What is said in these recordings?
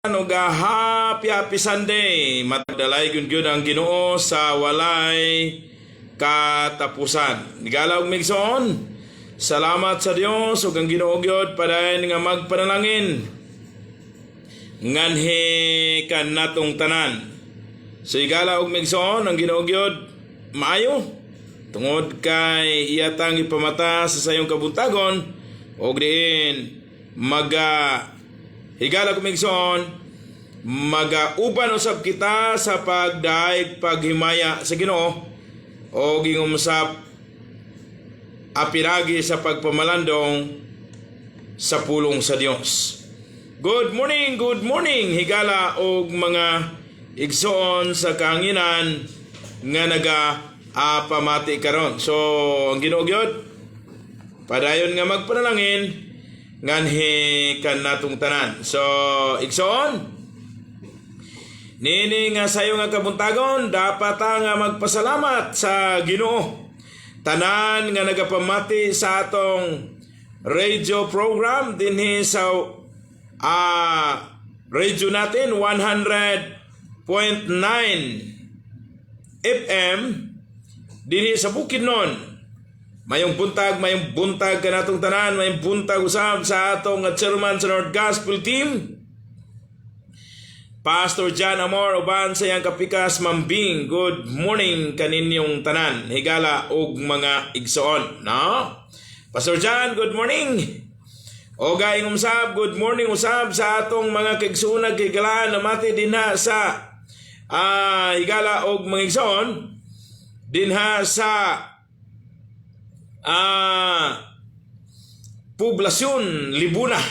Happy Sunday. Matagdalay gyud ang Ginoo sa walay katapusan. Nigalaw migsoon. Salamat sa Dios ug ang Ginoo gyud padayon nga magpanalangin. Nganhi kan natong tanan. So igala og migsoon ang Ginoo gyud maayo tungod kay iyatang ipamata sa sayong kabuntagon og diin higala og migsoon magauban usab kita sa pagdaig paghimaya sa Ginoo o gingumsap apiragi sa pagpamalandong sa pulong sa Dios. Good morning higala og mga igsoon sa kahanginan nga pamati karon. So ang Ginoo gyud padayon nga magpanalangin nganhi kan natong tanan. So igsoon nini nga sayo nga kabuntagon dapat nga magpasalamat sa Ginoo tanan nga nagapamati sa atong radio program dinhi sa radio natin 100.9 FM dinhi sa Bukidnon. Mayong buntag kanatong tanan, mayong buntag usab sa atong chairman sa North Gospel Team Pastor John Amor uban sa iyang kapikas Mambing. Good morning kaninyong tanan higala og mga igsoon, no? Pastor John, good morning. O gaing usab, good morning usab sa atong mga kaigsoon higala namati dinha sa higala og mga igsoon dinha sa Poblasyon Libuna.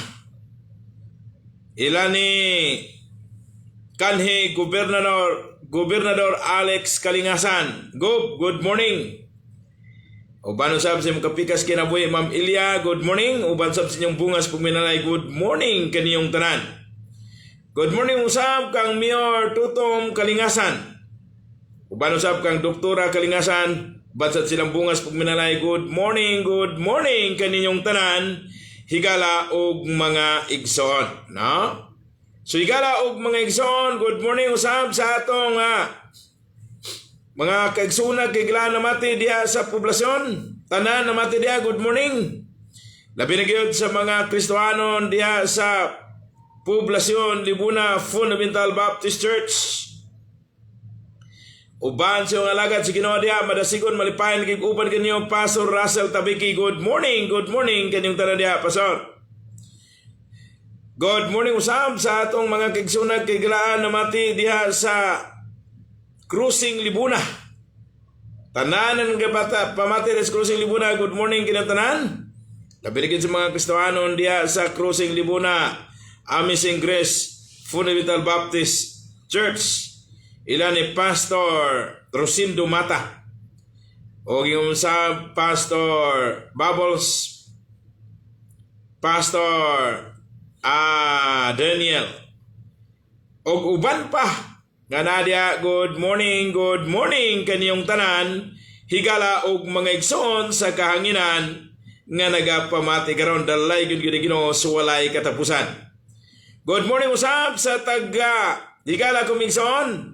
Ilani kanhi Gobernador Alex Kalingasan. Good morning. Uban usab sa imong kapikas kinabuhi Ma'am Ilya, good morning. Uban usab sa inyong bungas pagminalay, good morning kaniyong tanan. Good morning usab kang Mayor Tutom Kalingasan. Uban usab kang Doktora Kalingasan, bansad silang bungas pagminalay, good morning kaninyong tanan higala og mga igsoon, no? So higala og mga igsoon, good morning usab sa atong mga kaigsoon kigla namati diha sa poblasyon, tanan namati diha, good morning. Labi na gyud sa mga Kristohanon diha sa Poblasyon Libuna Fundamental Baptist Church. Uban sa mga alagad si Ginoo diha madasigon malipayon kay uban kanyo Pastor Russell Tabiki, good morning kanyong tanan diha, Pastor. Good morning usab sa atong mga kaigsoon kiglaan namati diha sa Cruising Libuna. Tanan nga bata pamati sa Cruising Libuna, good morning kanyong tanan. Labi sa mga Kristohanon diha sa Cruising Libuna Amazing Grace Fundamental Baptist Church. Ilan ni Pastor Rosindo Mata o yung sa Pastor Bubbles, Pastor Daniel o uban pa nga nadia, good morning kaniyong tanan higala og mga igsoon sa kahanginan nga nagapamati karon dalay gyud Ginoo sa walay katapusan. Good morning usab sa taga higala kong igsoon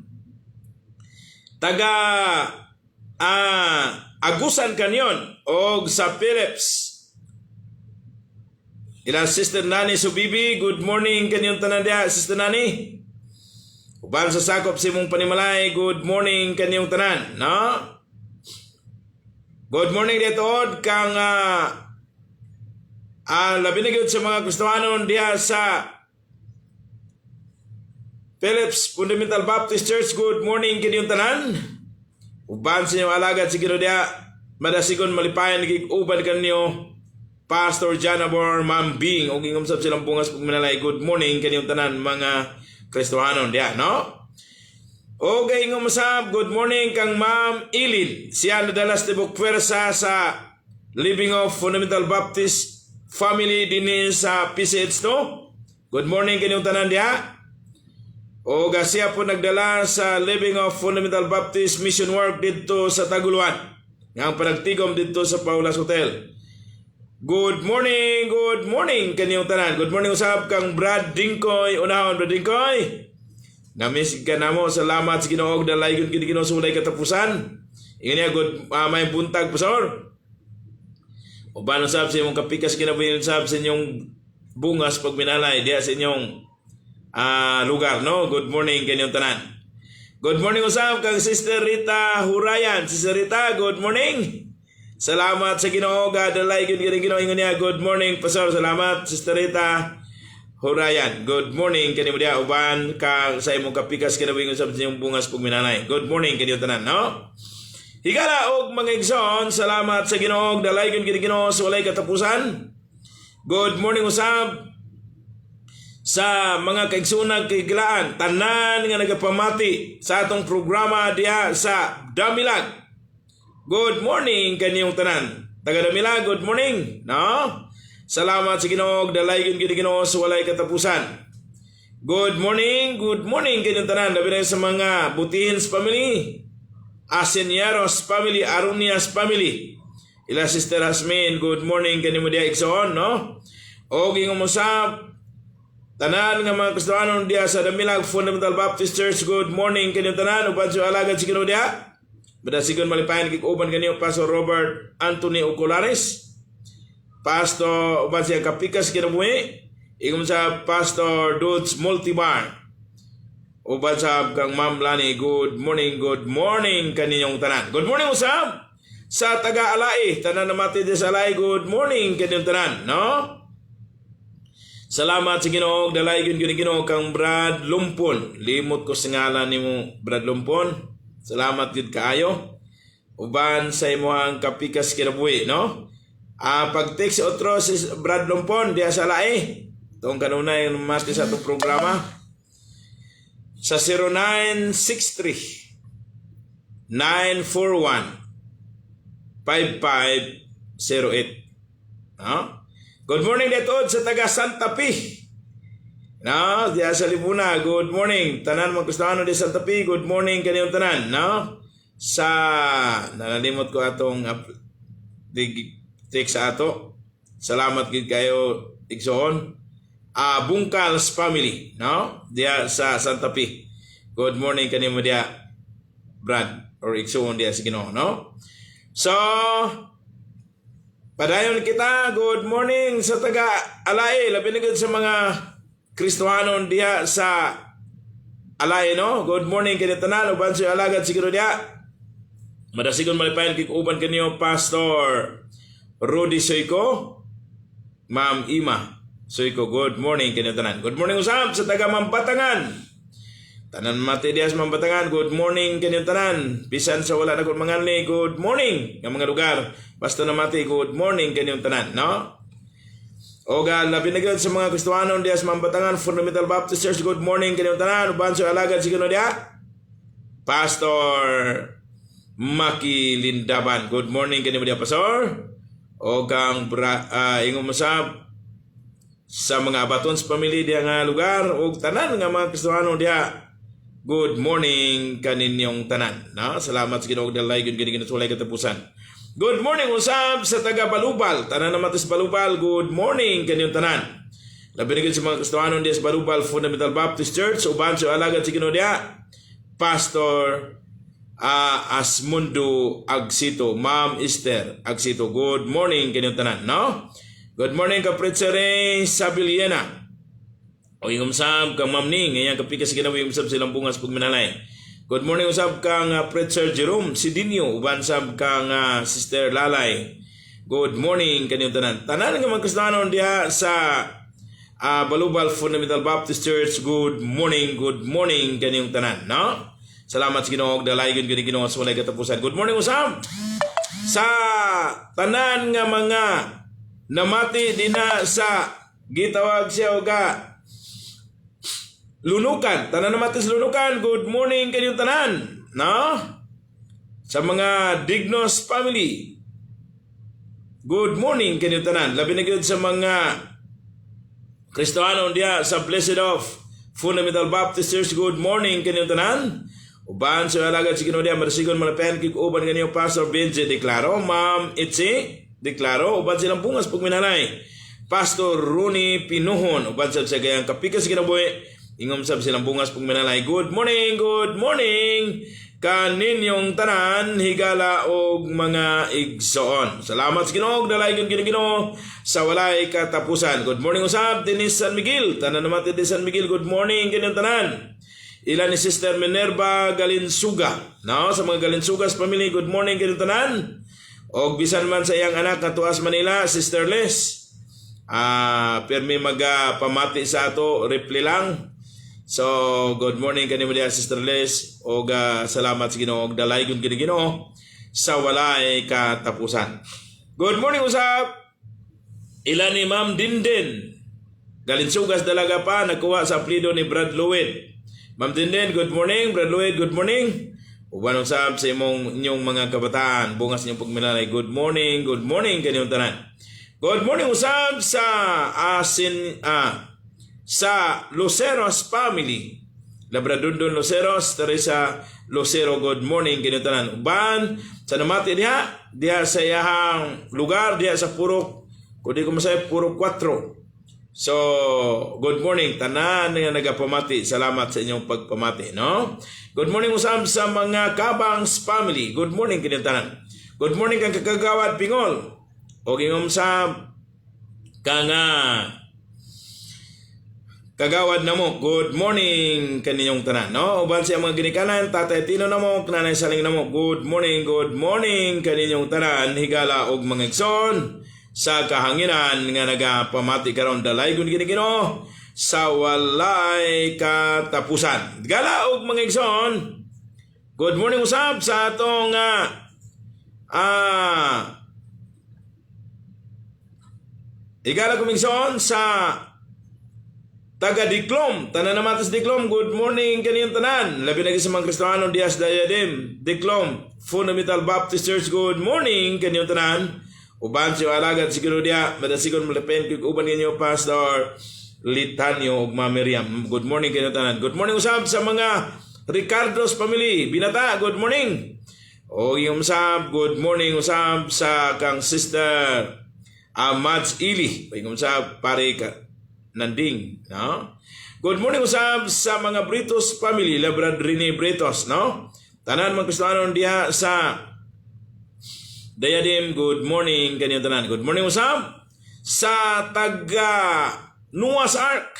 taga Agusan Canyon o sa Philips. Ilang Sister Nani Subibi, good morning kanyong tanan diha, Sister Nani. Uban sa sakop si mong panimalay, good morning kanyong tanan, no? Good morning dito kang labi na gyud sa mga Kristohanon diha sa Philips Fundamental Baptist Church, good morning kanyong tanan. Uban sa inyong alagad si Ginoo diha madasigon malipayon kay uban kanyo Pastor John Amor Mambing o gingumsab silang bungas pagminalay, good morning kanyong tanan mga Kristohanon diha, no? O gingumsab good morning kang Ma'am Ilin, siya nadalas tibok pwersa sa Living of Fundamental Baptist Family dinhi sa PCH to. Good morning kanyong tanan diha. O siya po nagdala sa Living of Fundamental Baptist Mission Work dito sa Taguluan. Nga panagtigom dito sa Paulas Hotel. Good morning kanyong tanan. Good morning usab kang Brad Dingkoy. Unahon Brad Dingkoy. Namiss ka na mo. Salamat sa Ginoo dalay gyud kini Ginoo sa walay katapusan. Ingon niya may buntag pastor. Uban usab sa imong kapikas kinabuhi usab sa inyong bungas pagminalay diya sa inyong lugar, no? Good morning kanyong tanan. Good morning usab kang Sister Rita Hurayan. Sister Rita, good morning. Salamat sa Ginoo, gadalay gyud kini Ginoo ingon niya. Good morning pastor. Salamat Sister Rita Hurayan. Good morning kanimo dia uban ka sa imong kapikas kinabuhi usab sa inyong bungas pagminalay. Good morning kanyong tanan, no? Higala og mga igsoon, salamat sa Ginoo, dalay gyud kini Ginoo sa walay katapusan. Good morning usab sa mga kaigsoon kaigilaan, tanan nga nagapamati sa atong programa diha sa Damilag. Good morning kaniyong tanan. Taga Damilag, good morning, no? Salamat sa Ginoo, dalay gyud kini Ginoo sa walay katapusan. Good morning kaniyong tanan, labi na sa mga Butihins family, Asenyaros family, Arunias family. Ila Sister Hasmin, good morning kanimo diha igsoon, no? Og ingong usab tanan nga mga Kristohanon diha sa Damilag Fundamental Baptist Church, good morning kaniyong tanan. Uban sa alagad sa Ginoo diha. Madasigon malipayan kikuban kaniyo Pastor Robert Anthony Oculares. Pastor uban siya kapikas kinabuhi. Ingong sa Pastor Dudes Multibar. Uban sa kang Ma'am Lani, good morning kaninyong tanan. Good morning usab sa taga Alay, tanan namati di sa Alay, good morning kaninyong tanan, no? Salamat sa Ginoo, dalay gyud Ginoo kang Brad Lumpon. Limot ko sa ngalan nimo Brad Lumpon. Salamat gyud kaayo. Uban sa imong kapikas kinabuhi, no? Pag-text otro si Brad Lumpon diha sa Alay. Tong kanunay maski sa atong programa. Sa 0963 941 5508. No? Good morning dito sa taga Santa Fe. No, diya sa Libuna, good morning. Tanan mga Kristohano di Santa Fe, good morning kaniyong tanan, no? Sa nanalimot ko atong text sa ato. Salamat gid kayo igsoon. Bungkals family, no? Diya sa Santa Fe. Good morning kanimo diya Brad or igsoon diya sa Ginoo, no? So padayon kita, good morning sa taga Alay, labi na gud sa mga Kristohanon diha sa Alay, no? Good morning kini tanan uban sa alagad siguro diha. Madasigon malipayan kikuban kaniyo Pastor Rudy Soyko, Ma'am Ima Soyko, good morning kini tanan. Good morning usab sa taga Mambatangan. Tanan mati diha sa Mambatangan, good morning kini tanan. Bisan sa wala na gud mangalni, good morning nga mga lugar. Basta na mati, good morning kini tanan, no? O labi na sa mga Kristohanon diya sa Mambatangan Fundamental Baptist Church, good morning kanyang tanan. Uban sa alagad si Ginoo diya Pastor Maki Lindaban, good morning kanyang diya Pastor. O kang ingong masab sa mga Batons family diya nga lugar o tanan nga mga Kristohanon diya, good morning kaninyong tanan, no? Salamat sa Ginoo dalay gyud kini sulay katapusan. Good morning usab sa taga Balubal, tanan naman sa Balubal, good morning kanyang tanan. Labi na sa mga Kristohanon diya sa Balubal Fundamental Baptist Church, uban sa alagad si Ginoo diya Pastor Asmundo Agsito, Ma'am Esther Agsito, good morning kanyang tanan, no? Good morning ka Preacher Sabiliena. O yung usab kang Ma'am Ning, ngayon kapikas Ginoo yung usab silang bungas pagminalay. Good morning usab kang Preacher Jerome Sidinio, uban sab kang Sister Lalay. Good morning kanyang tanan. Tanan nga mga Kristohanon diha sa Balubal Fundamental Baptist Church, good morning kanyang tanan, no? Salamat sa Ginoo, dalay gyud kini Ginoo sa walay katapusan. Good morning usab sa tanan nga mga namati dina sa gitawag siya og Lunukan, tanan namati sa Lunukan, good morning kanyang tanan, no? Sa mga Dignos family, good morning kanyang tanan. Labi na gyud sa mga Kristohanon diya sa Blessed of Fundamental Baptist Church, good morning kanyang tanan. Uban sa alagad si Ginoo diya marasigon malapen kikuban kaniyo Pastor Benji Declaro, Ma'am Itzi deklaro uban silang bungas pagminalay. Pastor Rooney Pinuhon uban sab sa gayang kapikas kinabuhi ingom sab silang bungas pagminalay. Good morning kaninyong tanan higala og mga igsoon. Salamat sa Ginoo, dalaygon Ginoo sa walay katapusan. Good morning usab din San Miguel, tanan naman din San Miguel. Good morning kaninyong tanan. Ilan ni Sister Minerva Galinsuga, no? Sa mga Galinsugas family, good morning kaninyong tanan. Og bisan man sa iyang anak na tuas Manila, Sister Les. Permi magpamati sa ato, reply lang. So, good morning kanimo diha Sister Les. Og salamat sa Ginoo og dalaygon Ginoo sa walay katapusan. Good morning usab. Ilan ni Ma'am Dinden Galinsugas dalaga pa nakuha sa apelyido ni Brad Lloyd. Ma'am Dinden, good morning. Brad Lloyd, good morning. Uban usab sa inyong mga kabataan, bungas niyong pagminalay. Good morning kaninyong tanan. Good morning usab sa sa Luceros family. Labradundon Luceros, Teresa Lucero, good morning kaninyong tanan. Uban sa namati diha sa iyahang lugar, diha sa Purok, kundi ko masaya Purok 4. So, good morning tanan nga nagapamati. Salamat sa inyong pagpamati, no? Good morning usab sa mga Kabangs family. Good morning kaninyong tanan. Good morning kang Kagawad Pingol. O ingom sa Kagawad namo, good morning kaninyong tanan, no? Uban sa mga ginikanan, Tatay Tino namo, Nanay Saling namo, good morning kaninyong tanan, higala og mga igsoon sa kahanginan nga nagapamati karon dalaygon Ginoo sa walay katapusan. Higala og mga igsoon, good morning usab sa atong higala kumigsoon sa taga Diklom, tanan naman sa Diklom, good morning kaninyong tanan. Labi na sa mga Kristiyano Diaz Dayadim, Diklom Fundamental Baptist Church, good morning kaninyong tanan. Uban si alagad siguro dia, madasigon malapen kung uban ninyo Pastor Litanyo ug Ma'am Miriam. Good morning kaninyong tanan. Good morning usab sa mga Ricardo's family, Binata, good morning. O yung usab, good morning usab sa kang Sister Mads Ili, yung usab pare ka Nanding, no? Good morning usab sa mga Britos family, Labrad Rene Britos, no? Tanan mga Kristiyano diha sa Dayadim, good morning kaninyong tanan. Good morning usab sa taga Noah's Ark.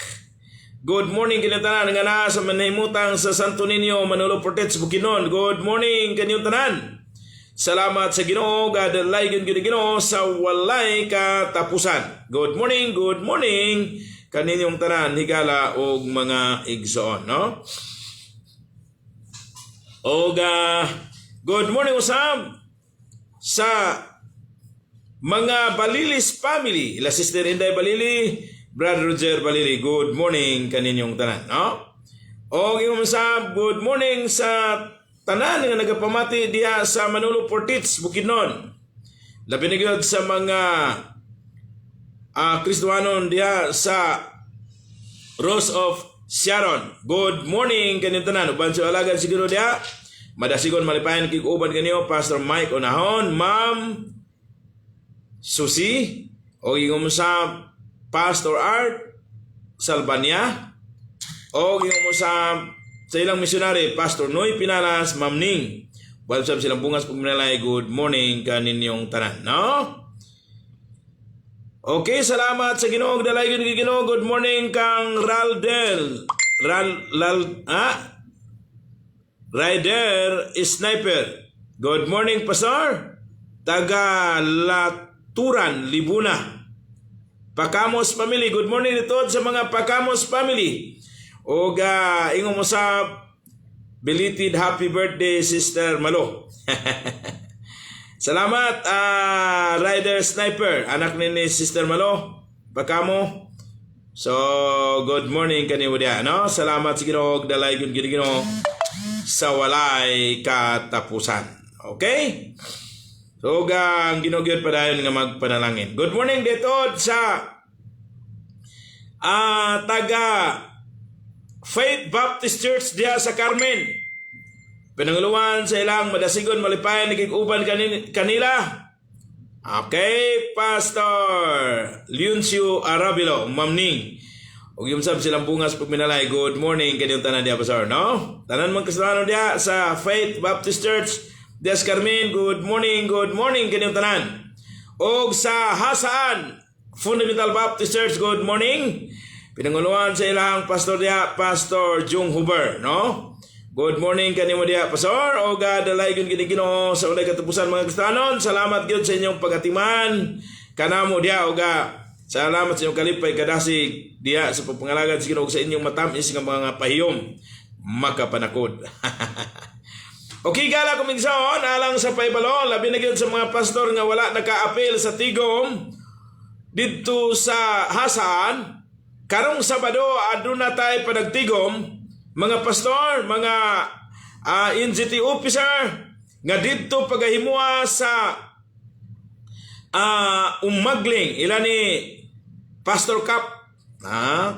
Good morning kaninyong tanan nga naa sa manahimutang sa Santo Niño, Manolo Portets, Bukidnon. Good morning kaninyong tanan. Salamat sa Ginoo, dalaygon Ginoo sa walay katapusan. Good morning kaninyong tanan, higala og mga igsoon, no? Og good morning usab sa mga Balilis family, ila Sister Inday Balili, Brother Roger Balili, good morning kaninyong tanan, no? Og yung usab, good morning sa tanan nga nagapamati diha sa Manolo Portits, Bukidnon. Labi na gyud sa mga Kristiyano diha sa Rose of Sharon. Good morning kaninyong tanan. Uban sa alagad siguro diha, madasigon malipayan kig uban kaniyo Pastor Mike Onahon, Ma'am Susi, o yung sa Pastor Art Salbania, o yung sa ilang missionary, Pastor Noy Pinalas, Ma'am Ning. Walsab silang bungas pagminalay. Good morning kaninyong tanan, no? Okay, salamat sa Ginoo, dalaygon Ginoo. Good morning kang Rider Sniper. Good morning Pastor. Taga Laturan, Libuna. Pakamos family, good morning dito sa mga Pakamos family. O ingon mo sa belated happy birthday Sister Malo. Salamat Rider Sniper, anak ni Sister Malo, Pakamo. So good morning kaniyo dia, no? Salamat sa Ginoo, dalaygon Ginoo sa walay katapusan. Okay? So ang Ginoo gyud padayon nga magpanalangin. Good morning dito sa taga Faith Baptist Church diha sa Carmen. Pinanguluan sa ilang madasigon malipayan nagig-uban kanila. Okay, Pastor Leoncio Arabilo, Mamning. Ug yung sab silang bungas pagminalay. Good morning kanyang tanan diya, Pastor, no? Tanan man kasalanan diya sa Faith Baptist Church Des Carmen. Good morning kanyang tanan. Og sa Hasaan Fundamental Baptist Church, good morning. Pinanguluan sa ilang pastor diya, Pastor Jung Huber, no? Good morning kanimo diya, Pastor. O gadalay gyud kini Ginoo sa ulay katapusan mga Kristiyanon. Salamat gyud sa inyong pagatiman kanamo diya, o salamat sa inyong kalipay kadasig diya sa pagpangalagad sa Ginoo sa inyong matamis nga mga pahiyom makapanakod. Okay, gala kumigsaon alang sa paybalo, labi na gyud sa mga pastor nga wala naka-apil sa tigom didto sa Hasaan. Karong Sabado aduna tay panagtigom, mga pastor, mga NGT officer nga didto pagahimuha sa umagling ila ni Pastor Cap,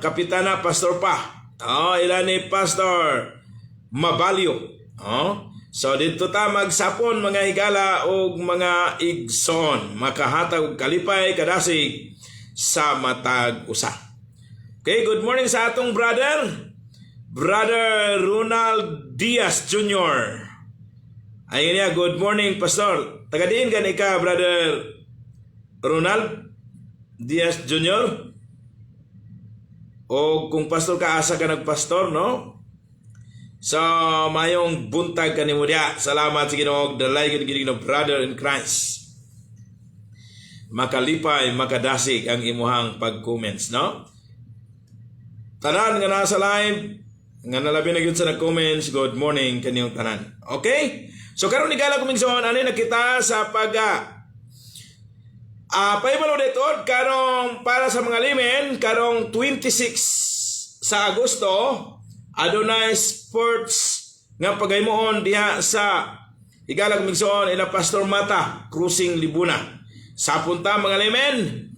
Kapitana Pastor Pa, ila ni Pastor Mabalyo. So dito ta magsapon mga higala o mga igsoon, makahatag og kalipay kadasig sa matag usa. Okay, good morning sa atong Brother Ronald Diaz Jr. Ayun niya, good morning, Pastor. Tagadiin gani ka, Brother Ronald Diaz Jr. O kung pastor ka, asa ka nagpastor, no? So, mayong buntag ka ni mo diya. Salamat sa Ginoo, dalay Ginoo, brother in Christ. Makalipay, makadasig ang imuhang pag-comments, no? Tanan nga nasa live, nga nalabi na gyud sa nag-comments, good morning kaniyong tanan. Okay? So karon ni gala kumingson ani nakita sa paibalo detod karong para sa mga limen karong 26 sa Agosto adunay sports nga pagaymoon diha sa higala kumingson ila Pastor Mata Cruising Libuna. Sa punta mga limen,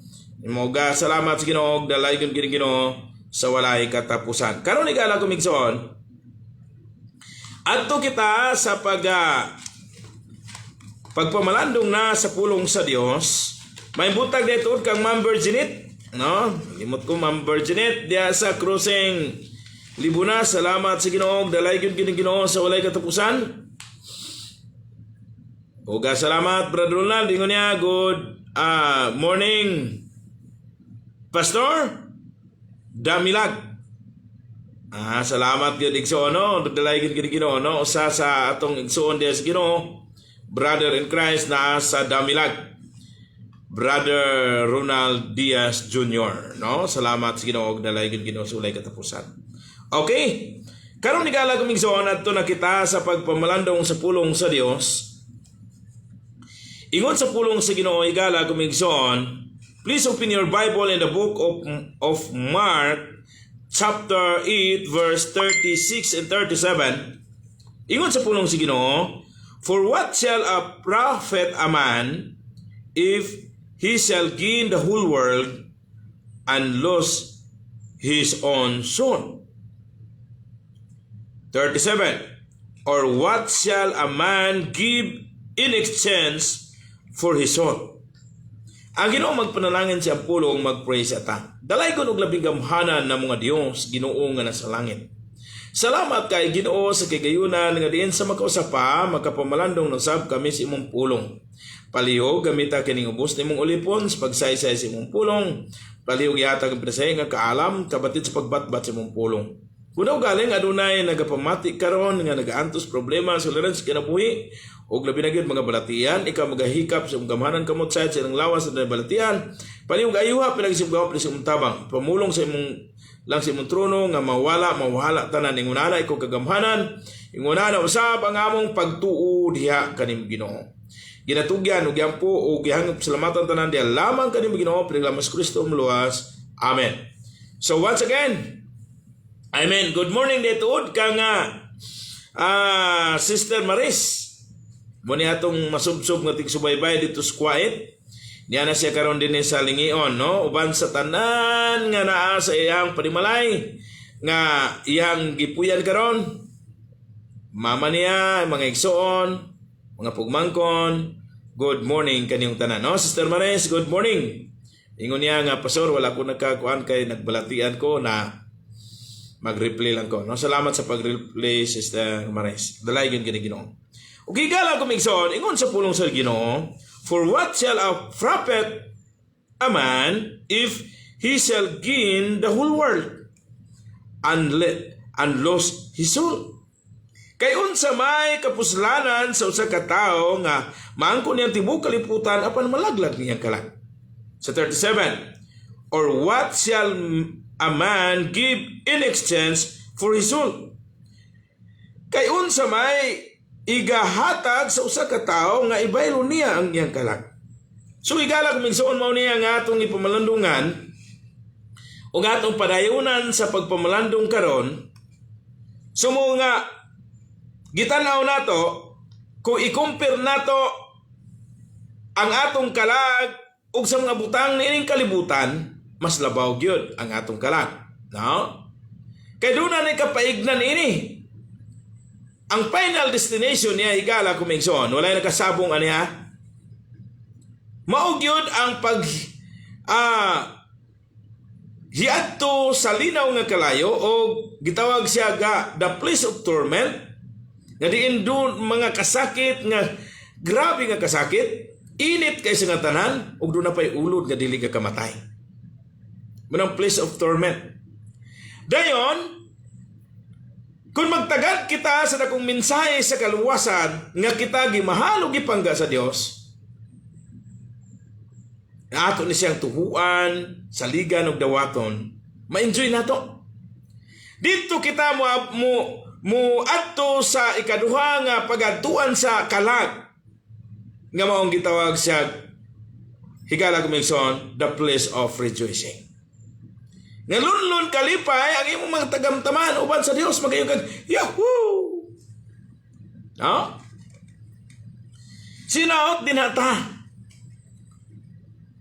moga salamat sa Ginoo, dalay gyud Ginoo sa walay katapusan. Karon ni gala kumigsoon adto kita sa pagpamalandong na sa pulong sa Dios. May butag dito kang Ma'am Virginit, no? Limot ko Ma'am Virginit diya sa Cruising Libuna. Salamat sa Ginoo, dalay gyud Ginoo sa walay katapusan. Oga salamat Brother Ronald, ingon niya good morning Pastor Damilag. Salamat gyud igsoon, no? Dalay gyud Ginoo, no? Usa sa atong igsoon diya sa Ginoo, brother in Christ na sa Damilag, Brother Ronald Diaz Jr., no? Salamat sa Ginoo, dalay gyud Ginoo sa ulay katapusan. Okay? Karon ni gala kumigsoon adto na kita sa pagpamalandong sa pulong sa Dios. Ingon sa pulong sa Ginoo igala kumigsoon. Please open your Bible in the book of Mark, chapter 8, verse 36 and 37. Ingon sa pulong si Ginoo, for what shall a profit a man if he shall gain the whole world and lose his own soul? 37. Or what shall a man give in exchange for his soul? Ang Ginoo magpanalangin siya pulong mag-pray sa ta. Dalay ko og labing gamhanan na mga Dios Ginoo nga nasa langit. Salamat kay Ginoo sa kigayunan nga diin sa makausapa makapamalandong ng sab kami sa imong pulong. Palihog gamita kining ubos nimong ulipon sa pagsaysay sa imong pulong. Palihog ihatag ang pinasay nga kaalam kabatid sa pagbatbat sa imong pulong. Kunaw galing adunay nagapamati karon nga nagaantos problema sa suliranon sa kinabuhi. Og labi na gyud mga balatian, ikaw magahikap sa gamhanan kamot sa ilang lawas sa balatian. Palihog ayuha pinag sa gawap sa imong tabang. Pamulong sa imong lang sa imong trono nga mawala tanan ingunana ikaw kagamhanan. Ingunana usab ang among pagtuo diha kanim Ginoo. Ginatugyan ug yampo og gihangop salamatan tanan diha lamang kanim Ginoo pinaglamas Kristo muluwas. Amen. So once again, amen. Good morning dito kang Sister Maris. Muni atong masubsob nga tigsubaybay dito sa quiet. Diyan na siya karon din sa lingion, no? Uban sa tanan nga naa sa iyang panimalay nga iyang gipuyan karon. Mama niya, mga igsoon, mga pugmangkon, good morning kaniyong tanan. No? Sister Maris, good morning. Ingon niya nga, Pastor, wala ko nagkakuan kay nagbalatian ko na mag-replay lang ko. No? Salamat sa pag-replay, Sister Maris. Dalay yun Ginoo. Okay, gala ko migson, ingon sa pulong sa Ginoo, for what shall a profit a man if he shall gain the whole world and lose his soul? Kay unsa may kapuslanan sa usa ka tawo nga maangko niyang tibuok kaliputan apan malaglag niyang kalag. Sa 37, or what shall a man give in exchange for his soul? Kay unsa may igahatag sa usa ka tawo nga ibaylo niya ang iyang kalag. So igala kung migsuon mao niya nga atong ipamalandungan o nga atong padayunan sa pagpamalandong karon. Sumo nga gitanaw nato kung i-compare nato ang atong kalag ug sa mga butang niining kalibutan, mas labaw gyud ang atong kalag. No? Kay doon na kapaignan ini. Ang final destination niya higala kumigson, walay nakasabong aniya. Mao gyud ang pag hiadto sa linaw nga kalayo o gitawag siya ga the place of torment. Nga diin doon mga kasakit nga grabe nga kasakit, init kay sa nga tanan ug doon na pay ulod nga dili ka kamatay. Manang place of torment. Dayon kung magtagad kita sa dakong mensahe sa kaluwasan nga kita gimahal ug gipangga sa Dios, na ato ni siyang tuhuan, saligan ug dawaton, ma-enjoy nato. Dito kita mo adto sa ikaduha nga pagadtuan sa kalag nga maong gitawag siya higala kumigson the place of rejoicing. Nga lunlun kalipay ang imong mga tagamtaman uban sa Dios magayon kag yahoo. No? Sinaot din hata.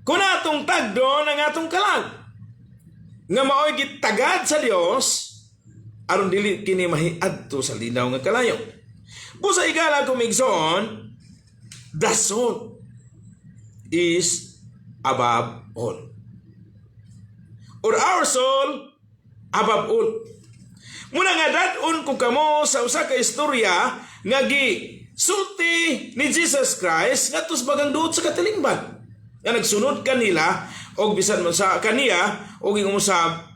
Kung atong tagdo ng atong kalag nga maoy gitagad sa Dios aron dili kini mahiadto sa linaw nga kalayo. Busa igala kumigson, the soul is above all. Or our soul above all. Muna nga dadon ko kamo sa usa ka istorya nga sulti ni Jesus Christ ngadto sa bagang duot sa katilingban. Nga nagsunod kanila og bisan mo sa kaniya og ingusab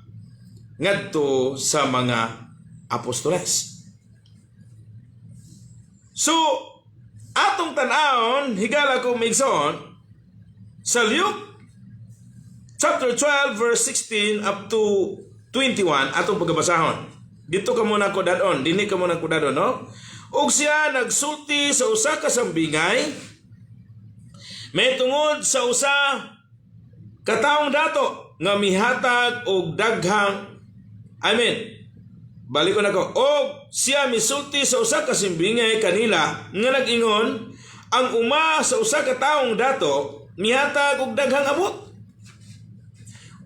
ngadto sa mga apostoles. So atong tan-awon higala ko migson sa Luke chapter 12 verse 16 up to 21 atong pagbasahon. Dito ka muna ko dadon, dini ka muna ko dadon, no? Ug siya nagsulti sa usa ka sambingay may tungod sa usa ka taong dato nga mihatag og daghang balik ko na ko. Og siya misulti sa usa ka sambingay kanila nga nag-ingon ang uma sa usa ka taong dato mihatag og daghang abot.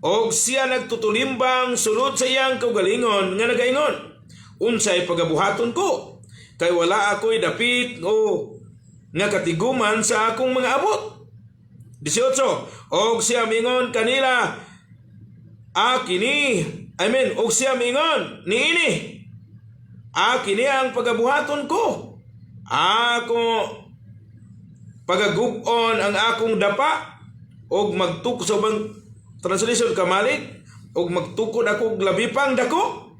Og siya nagtutulimbang sulod sa iyang kaugalingon nga nagaingon, unsay pagabuhaton ko kay wala ako'y dapit o nga katiguman sa akong mga abot. 18. Og siya mingon kanila og siya mingon niini kini ang pagabuhaton ko. Ako pagagub-on ang akong dapa og magtukod sa ubang translation kamalik og magtukod ako og labi pang dako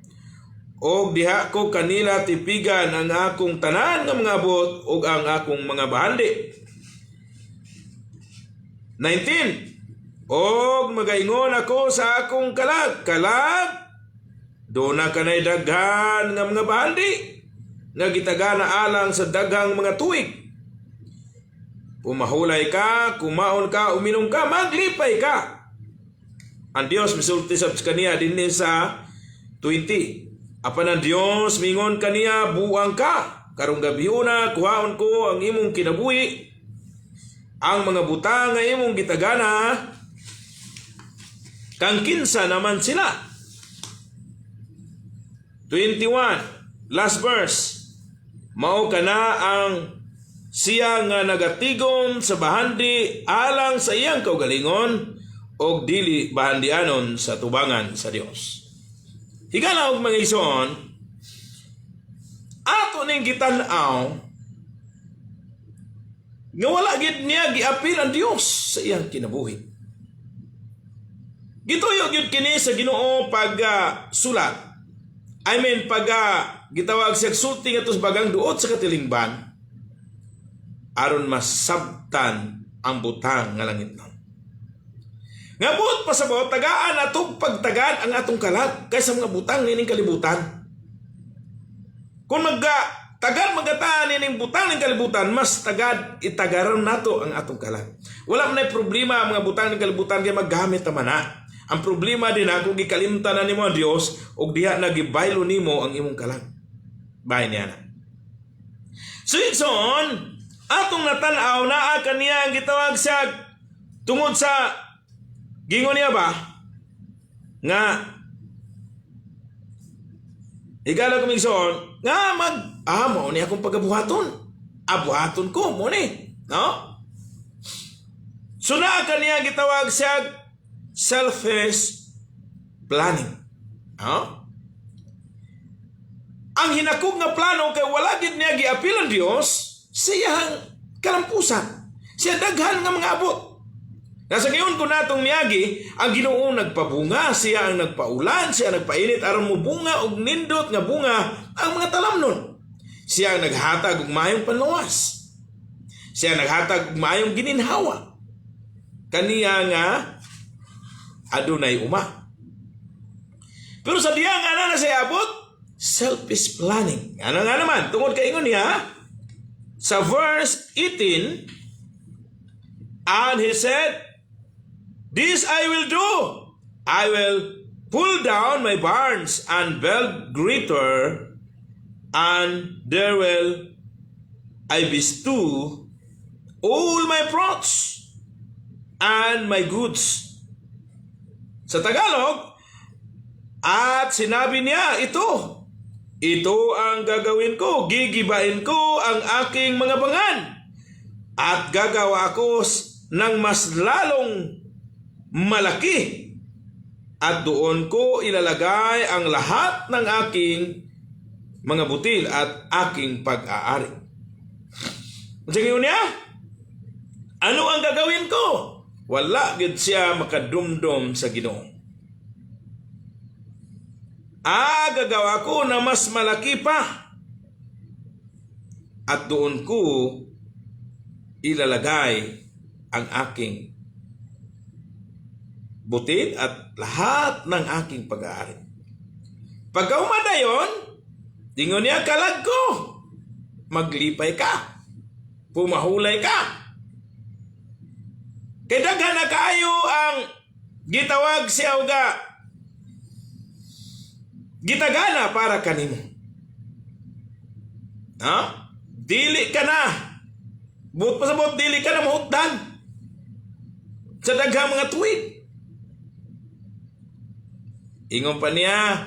og diha ko kanila tipigan ang akong tanan nga mga abot og ang akong mga bahandi. 19. Og magaingon ako sa akong kalag doon na kanay daghan nga mga bahandi nga gitagana alang sa daghang mga tuig. Pumahulay ka, kumaon ka, uminom ka, maglipay ka. Ang Dios misulti sa kaniya dinhi sa 20. Apan ang Dios mingon kaniya buang ka karong gabiuna kuhaon ko ang imong kinabuhi. Ang mga butang nga imong gitagana kang kinsa naman sila. 21 last verse. Mao kana ang siya nga nagatigom sa bahandi alang sa iyang kaugalingon og dili bahandianon sa tubangan sa Dios. Higala og mga igsoon, ato ning gitan-aw nga wala gid niya giapil ang Dios sa iyang kinabuhi. Gituyo gyud kini sa Ginoo pag sulat. Pag gitawag siya sulti nga tos bagang duot sa katilingban aron masabtan ang butang nga langit na. Nga buot pasabot, tagaan atong pagtagad ang atong kalag kaysa mga butang nining kalibutan. Kung tagal magataan nining butang ning kalibutan, mas tagad itagaran nato ang atong kalag. Wala man problema ang mga butang ning kalibutan kay maggamit naman na. Ang problema din kung gikalimtan na nimo ang Dios ug diha nagibaylo nimo ang imong kalag. Bahay niya na. So itson, atong natanaw na kaniya ang gitawag siya tungod sa gingon niya ba nga igala kumigson nga mo ni akong pagabuhaton abuhaton ko mo ni no so na kaniya gitawag siya selfish planning ang hinakog nga plano kay wala gid niya giapil ang Dios siyang kalampusan. Siya daghan nga mga abot. Nasa ngayon ko natong miyagi, ang Ginoo nagpabunga, siya ang nagpaulan, siya nagpainit aron mo bunga og nindot nga bunga ang mga talamnon. Siya ang naghatag og mayong panluwas. Siya ang naghatag og mayong gininhawa. Kaniya nga adunay uma. Pero sa diya nga na siya abot, selfish planning. Ano nga naman, tungod kay ingon niya, sa verse 18, and he said, "This I will do. I will pull down my barns and build greater, and there will I bestow all my plots and my goods." Sa Tagalog, at sinabi niya ito ang gagawin ko, gigibain ko ang aking mga bangan at gagawa ako ng mas lalong malaki at doon ko ilalagay ang lahat ng aking mga butil at aking pag-aari. Sige niya, ano ang gagawin ko? Wala gid siya makadumdum sa Ginoo. Gagawa ko na mas malaki pa at doon ko ilalagay ang aking butil at lahat ng aking pag-aari. Pagka umadayon, tingon niya kalag ko, maglipay ka, pumahulay ka. Kaya daghan na kayo ang gitawag siya uga gitagana para kanimo. Dili ka na. Buot pa sa buot, dili ka na mahutdan sa daghang mga tuwid. Ingon pa niya,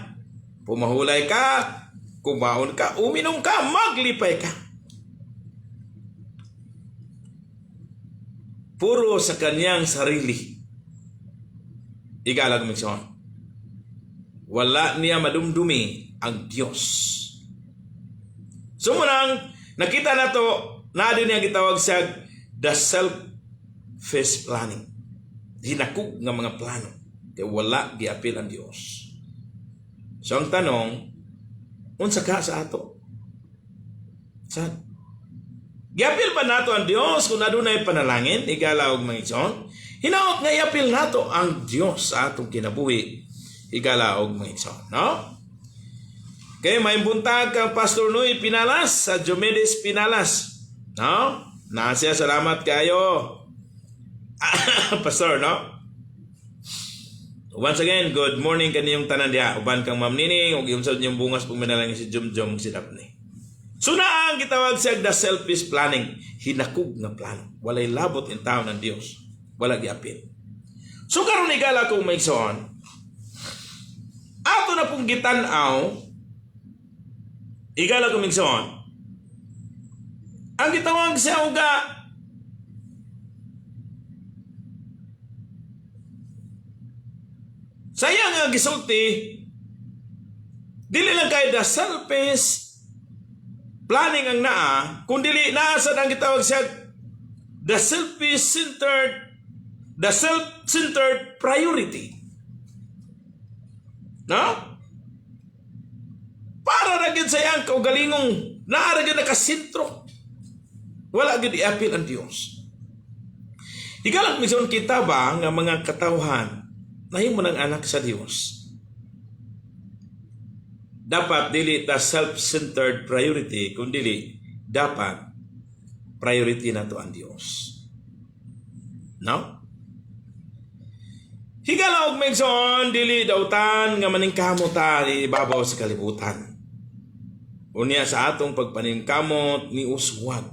pumahulay ka, kumaon ka, uminom ka, maglipay ka. Puro sa kanyang sarili. Igalag migsoon. Wala niya madumdumi ang Diyos. So munang nakita na to, na din niya gitawag sa the selfish planning. Hinakog nga mga plano. Kaya wala giapil ang Diyos. So ang tanong, unsa ka sa ato? Saan? Giapil ba nato ang Diyos kung adunay panalangin? Igala og mga igsoon. Hinaot nga iapil nato ang Diyos sa atong kinabuhi. Igala og mga igsoon, no? Kaya may buntag kang Pastor Noy Pinalas sa Diomedes Pinalas, no? Nasya, salamat kayo. Pastor, no? Once again, good morning kaniyong tanan diha. Uban kang Ma'am Nining ug imsad niyong bungas pag manalangin si Jumjum si Daphne. So na ang gitawag siya the selfish planning, hinakog nga plano. Walay labot in taon ng Dios. Wala giapil. So karon igala kong may igsoon, ato na pong gitan-aw, igala kong igsoon, Ang gitawag siya uga sayang nga gisulti, dili lang kay the selfish planning ang naa, kundi naasad ang gitawag siya the self-centered priority. No? Para na gid sayang kaugalingong naara gid nakasentro. Wala gid iapil ang Dios. Higalang mison kita ba nga mga katawhan nahimo ng anak sa Dios? Dapat dili ta self-centered priority, kundi dapat priority na to ang Dios. No? Higala og megson dili dautan nga maningkamot ta ibabaw sa kalibutan. Unya sa atong pagpaningkamot ni uswag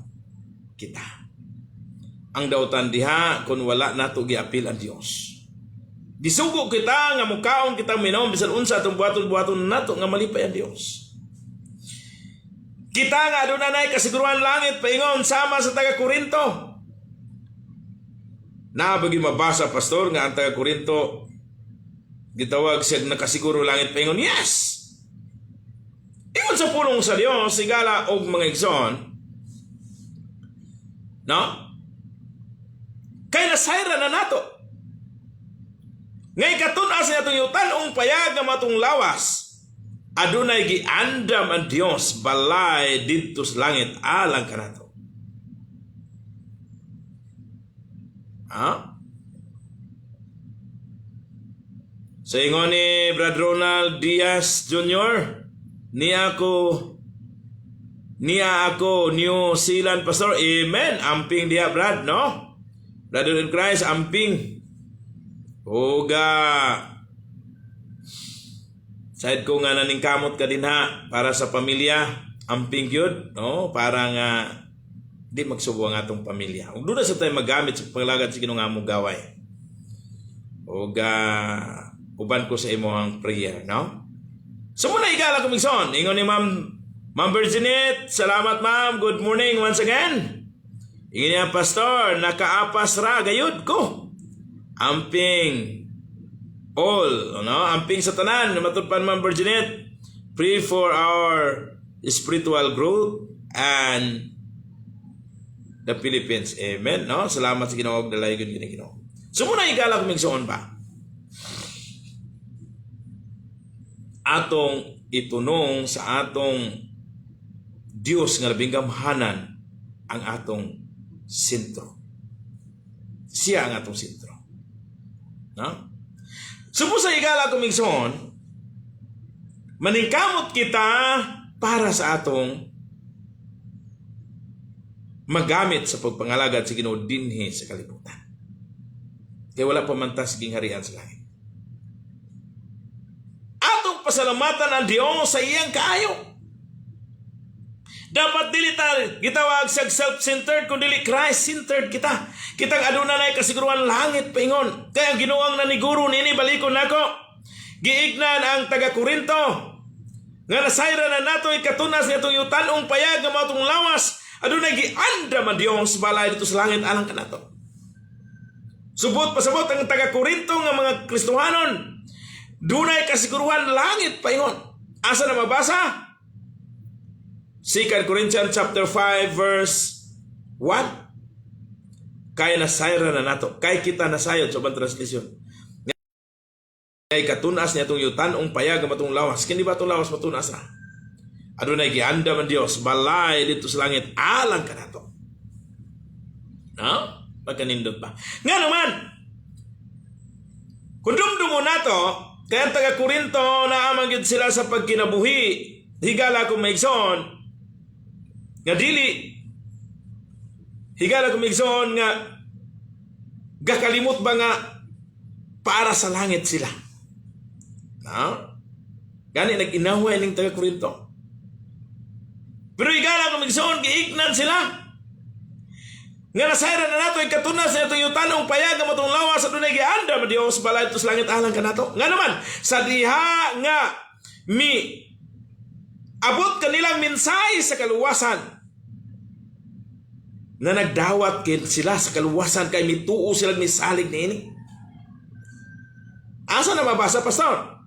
kita. Ang dautan diha kun wala nato giapil ang Dios. Gisugo kita nga mukaon kita minom bisan unsa atong buhaton-buhaton nato nga malipay ang Dios. Kita nga aduna nay kasiguruhan langit paingon sama sa taga Korinto. Na bagi mabasa pastor nga ang taga Korinto gitawag siya nakasiguro langit paingon. Yes. Ingon sa pulong sa Dios sigala og mga igsoon. No? Kay nasayra na nato. Ngay katunas niya itong yutanong payag nga matong lawas. Adunay giandam ang Dios balay dito sa langit alang ka nato. Ha? Sa ingon ni Brad Ronald Diaz Jr., niya ako New Zealand pastor. Amen. Amping diya Brad, no? Brother in Christ, amping. Oga. Side ko nga naningkamot ka din ha para sa pamilya. Amping yun, no? Para nga di magsubo ang atong pamilya. Ug doon sa tayo magamit sa paglagad sa Ginoo nga mong gaway. Oga, uban ko sa imo ang prayer, no? So muna igala kumigson. Ingon ni Ma'am Virginette. Salamat ma'am. Good morning once again. Ingon niya pastor. Nakaapas ra gayud ko. Amping all. No? Amping sa tanan. Matulpan Ma'am Virginette. Pray for our spiritual growth and the Philippines. Amen. No? Salamat sa Ginoo. Dalayon Ginoo. So muna igala kumigson pa. Atong itunong sa atong Dios nga labing gamhanan ang atong sentro. Siya ang atong sentro. No? Supo sa igala kumigson, maningkamot kita para sa atong magamit sa pagpangalagad sa Ginoo dinhi sa kalibutan. Kaya wala pa man ta siging harian sa langit. Pasalamatan ang Dios sa iyang kaayo. Dapat dili ta gitawag sa self-centered kundi Christ-centered kita. Kitang aduna nay kasiguruhan langit paingon. Kaya ang Ginoo ang naniguro nini balikon nako. Giignan ang taga Korinto nga nasayra na nato ikatunas nitong yutanong payag nga matong lawas. Aduna giandam ang Dios balay dito sa langit alang kanato. Subot pasabot ang taga Korinto nga mga Kristohanon. Dunay kasiguruhan langit paingon. Asa na mabasa? 2 Corinthians chapter 5 verse 1. Kay nasayra na nato. Kay kita nasayod sa ubang translation. Kay katunas niya itong yutanong payag matong lawas. Kini ba itong lawas matunas na? Adunay giandam ang Dios balay dito sa langit alang ka nato. No? Pagkanindot ba? Nga naman, kung dumdumo nato, kaya taga Korinto naamagid sila sa pagkinabuhi. Higala kong maigsoon nga dili. Higala kong maigsoon nga gakalimot ba nga para sa langit sila. No? Gani nag-inaway ng taga Korinto. Pero higala kong maigsoon giignan sila. Nga nasayra na nato ikatunas na itong yutanong payag nga matong lawas sa dunay giandam Dios balay ito sa langit alang kanato. Nga naman sa diha nga mi abot kanilang mensahe sa kaluwasan. na nagdawat kin sila sa kaluwasan kay mituo sila misalig niini. Asa na mabasa, pastor?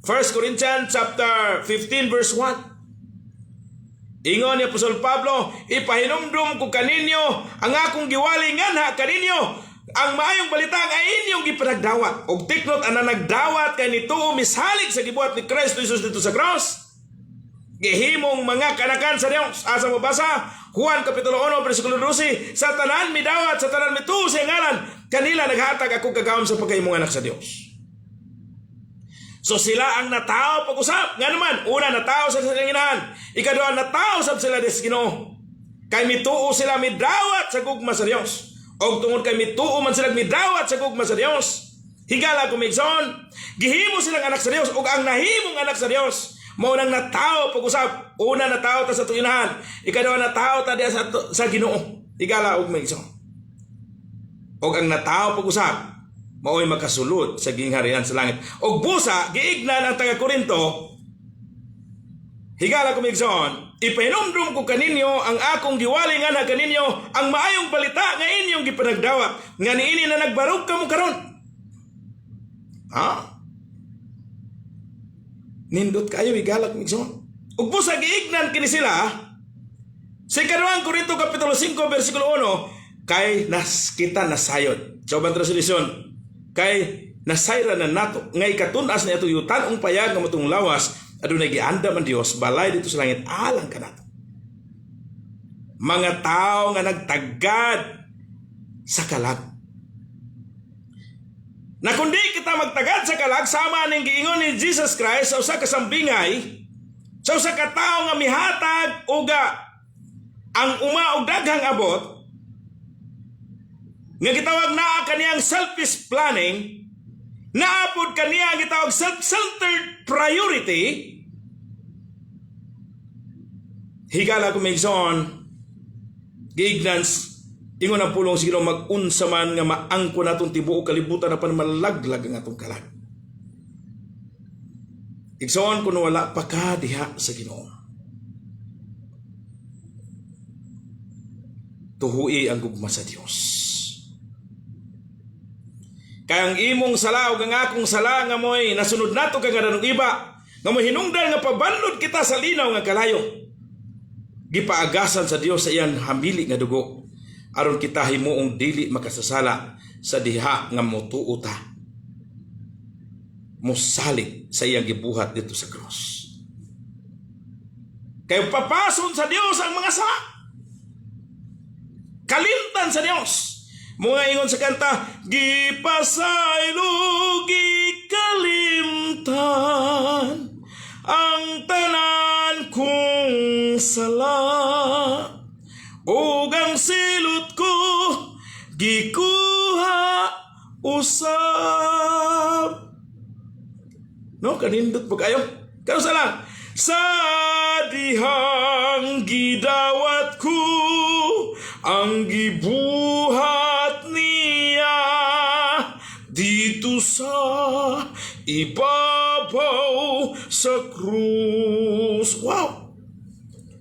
1 Corinthians chapter 15 verse 1. Ingon ni Apostol Pablo, ipahinumdum ko kaninyo ang akong giwalingan ha kaninyo. Ang maayong balita nga inyong gipanagdawat. Og tiknot ana nagdawat kay nituo misalig sa gibuhat ni Kristo Jesus dito sa cross. Gihimong mga kanakan sa Dios. Asa mo basa? Juan kapitulo 1 bersikulo 12. Sa tanan midawat, sa tanan mituo sa ngalan, kanila naghatag ako kagawom sa pagkahimong anak sa Dios. So sila ang natao pag-usap. Nga naman, una natao sa inahan. Ikaduha natao sa sila des Ginoo. Kay mituo sila midawat sa gugma sa Dios. Og tungod kay mituo man sila midawat sa gugma sa Dios. Higala kumigson, gihimo silang anak sa Dios og ang nahimong anak sa Dios. Mao nang natao pag-usap. Una natao ta sa tuinahan. Ikaduha natao ta diya sa Ginoo. Higala og kumigson. Og ang natao pag-usap mao'y makasulod sa gingharian sa langit. Og busa, giignan ang taga-Korinto, higala kumigson, ipahinumdum ko kaninyo ang akong giwalingan na kaninyo, ang maayong balita nga inyong gipanagdawa, nga niini na nagbarog ka mo karon. Nindot kayo, higala kumigson. Og busa, giignan kini sila, sa 2 Korinto kapitulo 5, versikulo 1, kay kita nasayod. So, bang translation, kay nasayra na nato ngay katunas na ito yutan ang payag ng matong lawas adunay giandam ang Dios balay dito sa langit alang kanato. Mga tao nga nagtagad sa kalag. Na kundi kita magtagad sa kalag sama ning giingon ni Jesus Christ sa usa ka sambingay sa usa ka tawo nga mihatag uga ang uma og daghang abot nga gitawag na kaniyang selfish planning, naapod kaniya gitawag self-centered priority. Higala kumigson, giignans, ingon ang pulong siguro mag-unsa man nga maangko natong tibuok kalibutan na malaglag ang atong kalag. Igsoon kung wala pa ka diha sa Ginoo. Tuhui ang gugma sa Dios. Kaya ang imong sala o ang akong sala nga mo'y nasunod nato kang ganang iba, nga mo'y hinungdan nga pabanlod kita sa linaw nga kalayo. Gipaagasan sa Dios sa iyang hamili nga dugo, aron kita himuong dili makasasala sa diha nga motuo ta. Musalig sa iyang gibuhat dito sa cross. Kaya papason sa Dios ang mga sala. Kalimtan sa Dios. Mga ingon sa kanta, gipasaylo gikalimtan ang tanan kong sala ug ang silot ko gikuha usab. No, kanindot po kayo. Kano sala? Sa dihang gidawat ko ang gibuhat niya dito sa ibabaw sa krus. Wow!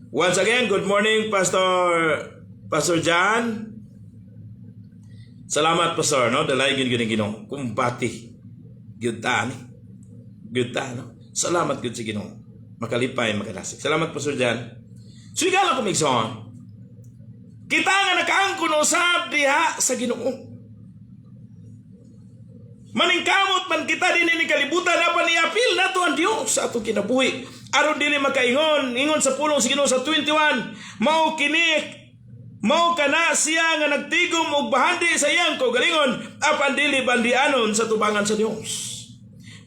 Once again, good morning, Pastor John. Salamat, Pastor, no? Dalay gini-gini kumpati. Gyutan, no? Salamat gud sa Ginoo. Makalipay, makalasik. Salamat, Pastor John. So, igala ko migson. Kita nga nakaangkon usab diha sa Ginoo. Maningkamot man kita din ni kalibutan na paniapil nato ang Dios sa atong kinabuhi. Aron dili makaingon, ingon sa pulong sa Ginoo sa 21, mao kana siya nga nagtigom og bahandi sa iyang kaugalingon apan dili bandianon sa tubangan sa Dios.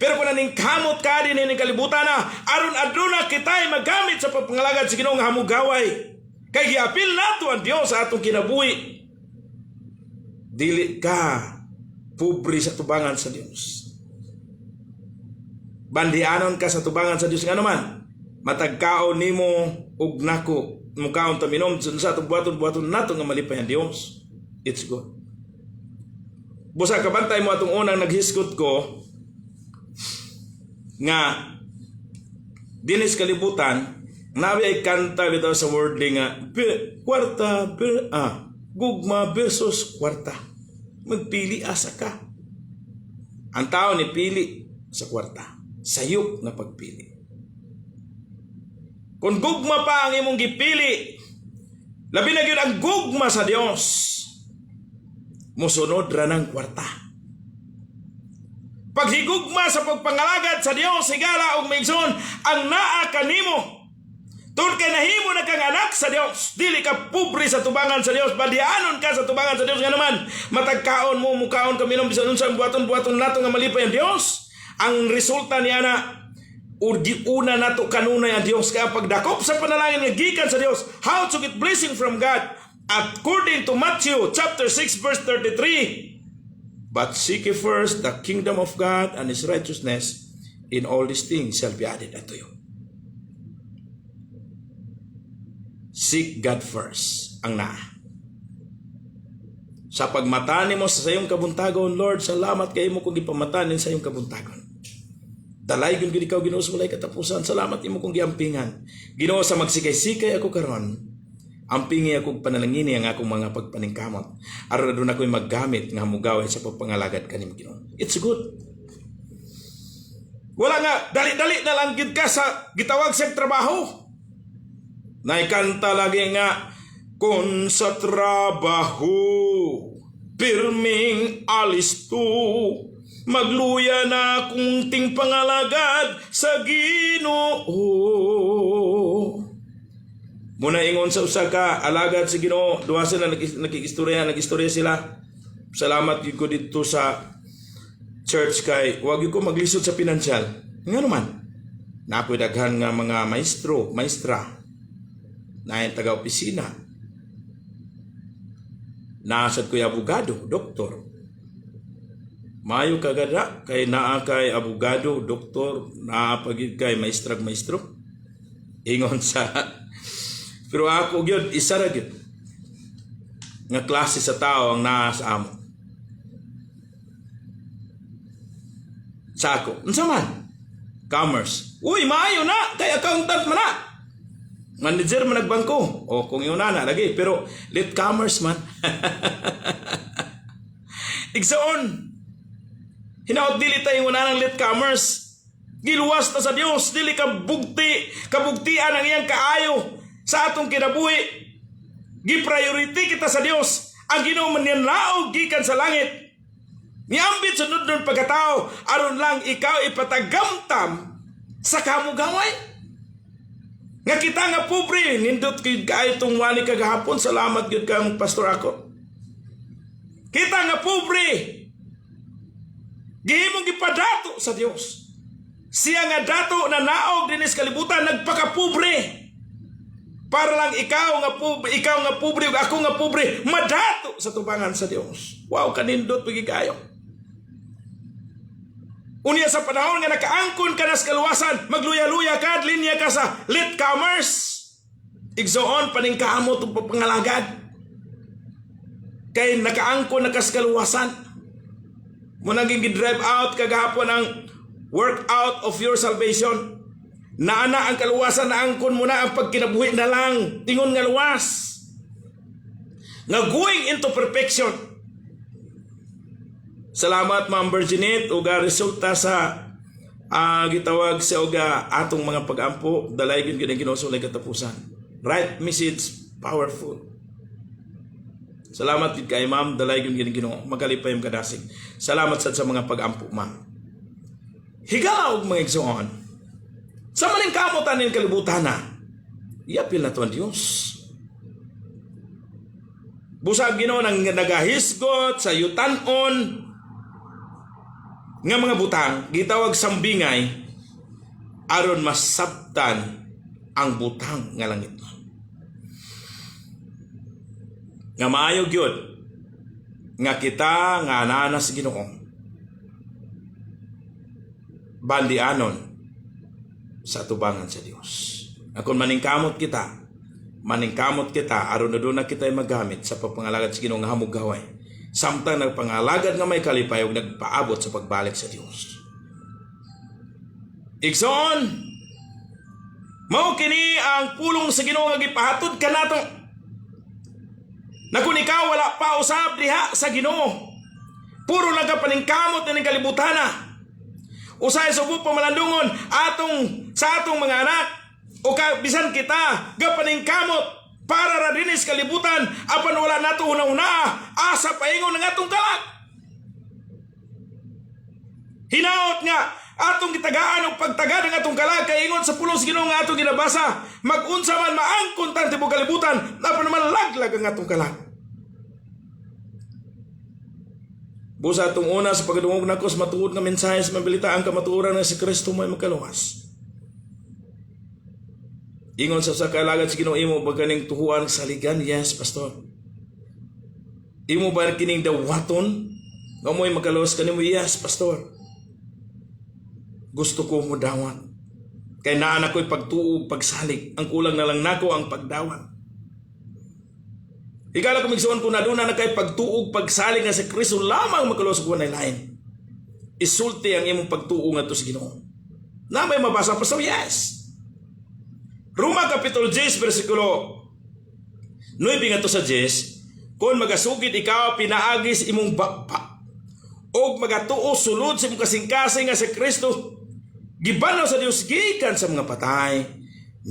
Pero kung naningkamot ka din ni kalibutan na, aron aduna kita'y magamit sa pagpangalagad sa Ginoo nga hamugaway. Kay giapil nato ang Dios sa atong kinabuhi. Dili ka pobre sa tubangan sa Dios. Bandianon ka sa tubangan sa Dios nga naman. Matagkaon nimo ug nako, mukaon ta minom sa atong buhaton nato nga malipay ang Dios. It's good. Busa kabantay mo atong unang naghiskot ko nga dinis kalibutan Nabi ay kanta bitaw sa wording nga gugma versus kwarta. Magpili asa ka. Ang tao ni pili sa kwarta. Sayop na pagpili. Kung gugma pa ang imong gipili, labi na gyud ang gugma sa Dios, musunod ra ng kwarta. Paghigugma sa pagpangalagad sa Dios, higala og maigsoon ang naa kanimo. Tun kay nahimo na kang anak sa Dios, dili ka pobre sa tubangan sa Dios, badianon ka sa tubangan sa Dios nga naman. Matagkaon mo, mukaon ka minom bisan unsang buhaton-buhaton nato nga malipay ang Dios. Ang resulta niya na una nato kanunay ang Dios kaya pagdakop sa panalangin nga gikan sa Dios, how to get blessing from God according to Matthew chapter 6 verse 33. But seek ye first the kingdom of God and His righteousness, in all these things shall be added unto you. Seek God first, ang naa. Sa pagmatanin mo sa iyong kabuntagon, Lord, salamat kayo mo kung ipamatanin sa iyong kabuntagon. Dalay kung ikaw Ginoo sa walay katapusan, salamat imo kung giampingan. Ginoo sa magsikay-sikay ako karon, ampingi ako panalangini ang akong mga pagpaningkamot. Aron doon ako'y maggamit nga hamugaway sa pagpangalagad kanim Ginoo. It's good. Wala nga, dali-dali na lang gid ka sa gitawag sa trabaho. Naikanta lagi nga, kung sa trabaho, pirming alis to, magluya na kung ting pangalagad sa Ginoo. Muna ingon sa usa ka alagad sa Ginoo, duha sila nag-istorya sila. Salamat gyud ko dito sa church kay wag gyud ko maglisod sa pinansyal. Nga naman, napoy daghan nga mga maestro, maestra, na yung taga-opisina. Nasad ko'y abogado, doktor. Mayo kagada kay naa kay abogado, doktor, naa pagid kay maestrag-maestro. Ingon sa pero ako gyud isa ra gyud nga klase sa tao ang naa sa amo. Sa ako, unsa man? Commerce. Uy, maayo na kay accountant man na. Manager man nagbangko. O kung yun na lagi. Pero late commerce man. Igsoon. Hinaot dili tayo una ng late commerce. Giluwas na sa Dios. Dili kabugtian ang iyang kaayo sa atong kinabuhi. Gi-priority kita sa Dios. Ang Ginoo man yan laog gikan sa langit. Niambit sunod nun pagkatao. Aron lang ikaw ipatagamtam sa kamugaway. Nga kita nga pobre, nindot kayo itong wali kagahapon, salamat yun kang pastor ako. Kita nga pobre, gihimong gipadato sa Dios. Siya nga dato na naog dinis kalibutan, nagpakapobre. Para lang ikaw nga pobre, ako nga pobre, madato sa tubangan sa Dios. Wow, kanindot pagi kayo. Unya sa panahon nga nakaangkon ka na sa kaluwasan, magluya-luya ka, linya ka sa late commerce. Igsoon, paningkamo itong papangalagad. Kay nakaangkon na ka sa kaluwasan. Muna naging drive out kagahapon ang work out of your salvation. Naana ang kaluwasan na angkon muna ang pagkinabuhi na lang. Tingon nga luwas. Nga going into perfection. Salamat Ma'am Virginette uga resulta sa gitawag sa uga atong mga pag-ampo dalay gyud ang Ginoo sa walay katapusan. Right message, powerful. Salamat gid kay Ma'am, dalay gyud ang Ginoo magalipay ang kadasig. Salamat sad sa mga pag-ampo Ma'am. Higala og mga igsoon. Sa maning kamutan ning kalibutan na. Iyapil na to ang Dios. Busag Ginoo nang nagahisgot sa yutan-on nga mga butang, gitawag sambingay, aron masabtan ang butang nga langit. Nga maayo gyud nga kita nga anana sa Ginoo bandianon sa tubangan sa Dios. Kung maningkamot kita aron na doon na kita magamit sa pagpangalagad sa Ginoo nga hamugaway. Samtang nagpangalagad nga may kalipay ug nagpaabot sa pagbalik sa Dios. Igsoon, Mao kini ang pulong sa Ginoo nga gipahatod kanato. Na kung ikaw wala pa usab diha sa Ginoo, puro lang ka paningkamot na ng kalibutan na. Usay subo pamalandungon sa atong mga anak o bisan kita gapaning kamot para ra dinis kalibutan apan wala nato una-una asa paingon ng atong kalag. Hinaot nga atong gitagaan og pagtagad ng atong kalag kay ingon sa pulong sa Ginoo nga atong ginabasa mag-unsa man maangkon tang tibuok kalibutan apan naman laglag ang atong kalag. Busa atong una sa pagdungog nako sa matuod nga mensahe sa mabilitaan ka matuoran nga si Kristo may magkaluwas. Ingon sa kalagad sa Ginoo imo ba kaning tuhuan sa saligan? Yes, pastor. Imo ba kining dawaton nga mo'y magkaluwas kanimo? Yes, pastor. Gusto ko mo dawat. Kay naa na ko'y pagtuog, pagsalig. Ang kulang na lang nako ang pagdawat. Higala ko migsuon ko na doon na kay pagtuog, pagsalig nga sa Kristo lamang magkaluwas ko na lain. Isulti ang imong pagtuog nga to sa Ginoo. Na may mabasa pa so yes. Roma Kapitulo 10 versikulo 9 nga to sa 10, kung magasugid ikaw pinaagis imong bapa og magatuo sulod sa imong kasing-kasing nga sa Kristo gibanaw sa Dios gikan sa mga patay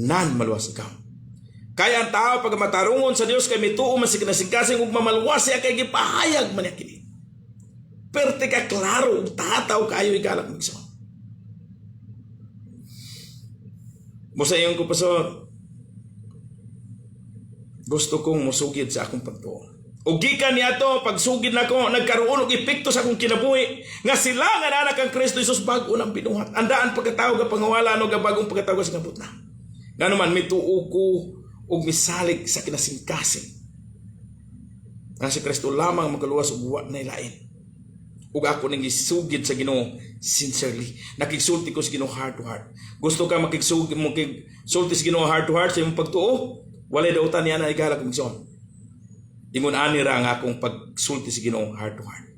nan maluwas ikaw. Kaya ang tao pag matarungon sa Dios kay mituo man sa kinasing-kasing ug mamaluwas siya kay gipahayag man niya kini. Perte ka klaro ug tataw kayo igalak migso. Musayon ko pastor. Gusto kong musugid sa akong pagtuo. Ug gikan niadto pagsugid nako nagkaroon og epekto sa akong kinabuhi nga sila nga anak kang Kristo Jesus bag-o nang binuhat. Andaan pagkatawag nga pangawalan og bagong pagkatawag sa kabut na. Ngano man mituo ko ug misalig sa kinasingkasing nga si Kristo lamang magaluwas ug wa na lain. Ug ako ning gisugid sa Ginoo sincerely. Nakigsulti ko sa Ginoo heart to heart. Gusto ka makigsulti sa Ginoo heart to heart sa imong pagtuo? Walay dautan niya na igalak kong son. Ingon ani ra ang akong pagsulti sa Ginoo heart to heart.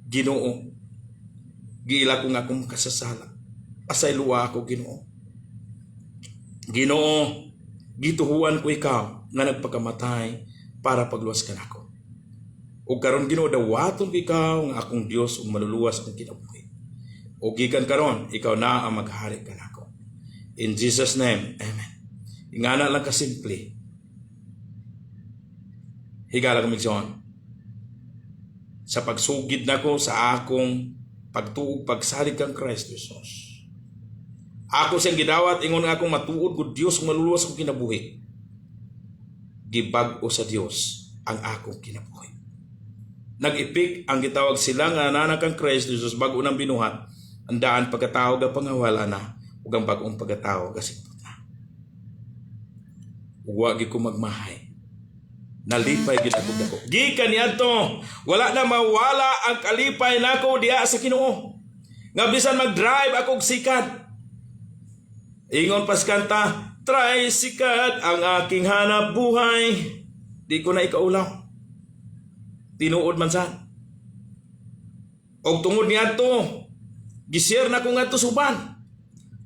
Ginoo, giila ko nga akong kasasala. Asay luwa ako Ginoo. Ginoo, gituhuan ko ikaw nga nagpakamatay para pagluwas ka nako. O karon Ginoo dawaton ko ikaw nga akong Dios ug maluluwas akong kinabuhi. O gikan karon ikaw na ang maghari ka nako. In Jesus name, amen. Ingana lang ka simple. Higala ko migsoon. Sa pagsugid nako sa akong pagtuog pagsalig kang Kristo Jesus. Ako siyang gidawat, ingon nga akong matuod ko Diyos kung maluluwas akong kinabuhi. Gibag-o sa Diyos ang akong kinabuhi. Nag-ipik ang gitawag sila nga nanak ang Kristo Jesus bago nang binuhat. Ang daan pagkatawag ang pangawala na ug ang bagong pagkatawag kasipot na. Huwag ko magmahay. Nalipay gid ako. Gikan niadto, wala na mawala ang kalipay nako diha sa Ginoo. Nga bisan mag-drive ako og sikat. Ingon pas kanta, try sikat ang aking hanap buhay. Di ko na ikaulaw. Tinuod man sad. Og tungod niadto, gisir na ko ngadto suban.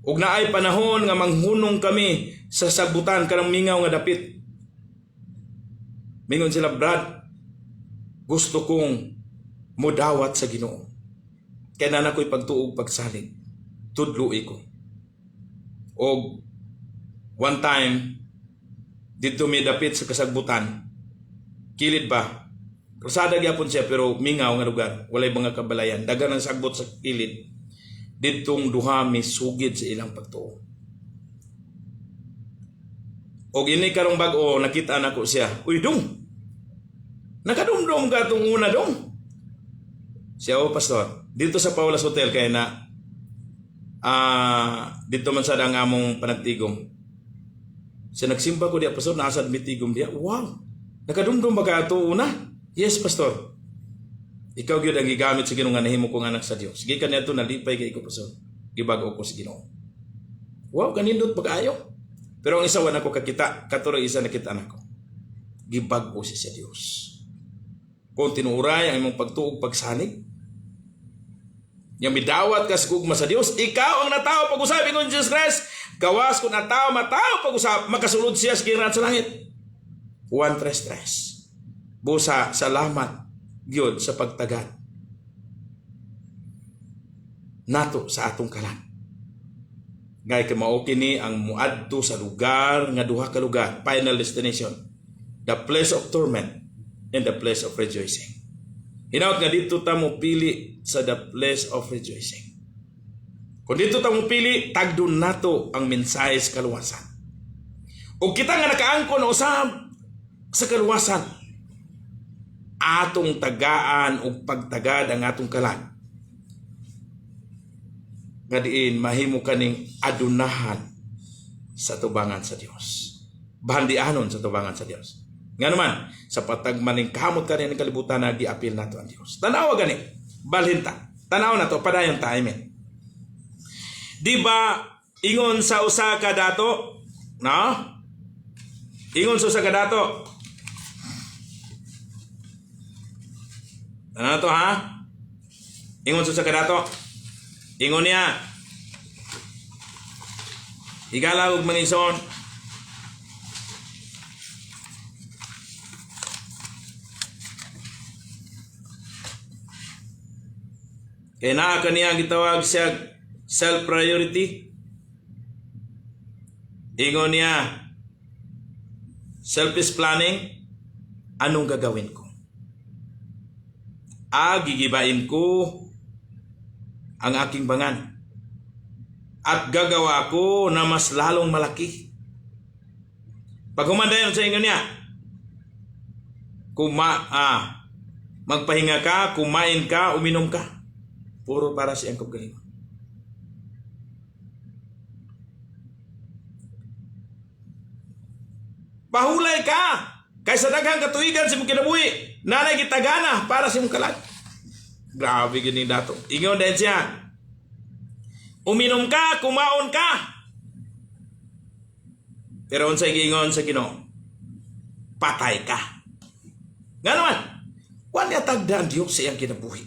Og naay panahon nga manghunong kami sa sabutan kanang mingaw nga dapit. Mingon sila, Brad, gusto kong mudawat sa Ginoo. Kaya na ko'y pagtuog pagsalig. Tudlu'i ko. Og one time, dito may dapit sa kasagbutan. Kilid ba? Krusada gyapon siya pero mingaw nga lugar. Walay mga kabalayan. Dagan ang sagbot sa kilid. Ditong duha may sugid sa ilang pagtuo. Og ini karong bag-o nakita na ko siya. Uy dong. Nakadumdum ka itong una dong. Siya, pastor. Dito sa Paulas Hotel kaya na dito man sad ang among panagtigom. Siya nagsimba ko diya, pastor, naasad mitigom diya. Wow. Nakadumdum ba ka ito una? Yes, pastor. Ikaw gyud ang gigamit sa Ginoo nga nahimo kong anak sa Dios. Sige kaniadto nalipay kay ko, pastor. Gibag-o ko sa Ginoo. Wow, kanindot pag-ayo. Pero ang isa wala ko kakita, katuro isa nakita nako. Gibag-o siya sa Dios. Kung tinuuray ang imong pagtuog pagsanig, yung midawat ka sa gugma sa Dios, ikaw ang natao pag-usapin kong Jesus Christ, Kawas kung ataw mataw pag-usap, makasulod siya sa kinran sa langit. 133. Busa, salamat gyud sa pagtagad nato sa atong kalan. Ngay kay mao kini ang muadto sa lugar nga duha ka lugar, final destination, the place of torment and the place of rejoicing. Hinaut nga dito ta mo pili sa the place of rejoicing. Kung dito ta mo pili, tagdon nato ang mensahe sa kaluwasan. O kita nga nakaangkon usab sa kaluwasan, atong tagaan o pagtagad ang atong kalan. Nga diin mahimo kaning adunahan sa tubangan sa Dios. Bahandianon sa tubangan sa Dios. Nga naman, sa patagmaning kamot kanin ng kalibutan na giapil nato ang Dios. Tanawa gani, balhinta. Tanaw na to, padayon tayo. Di ba ingon sa usa ka dato? No? Ingon sa usa ka dato. Ano to ha? Ingon sa usa ka dato. Ingon niya, higala og manison, kaya naa kaniya gitawag siya self-priority. Ingon niya, selfish planning, anong gagawin ko? Gigibain ko ang aking bangan at gagawa ko na mas lalong malaki. Pag humandayon sa ingon niya, magpahinga ka, kumain ka, uminom ka, puro para sa iyang kaugalingon. Pahulay ka kaysa daghang katuigan sa imong kinabuhi, nanay gitagana para sa imong kalag. Grabe gini dato. Ingon din siya, uminom ka, kumaon ka. Pero unsay giingon sa Ginoo, patay ka. Nga naman, wa niya tagda ang Dios sa iyang kinabuhi.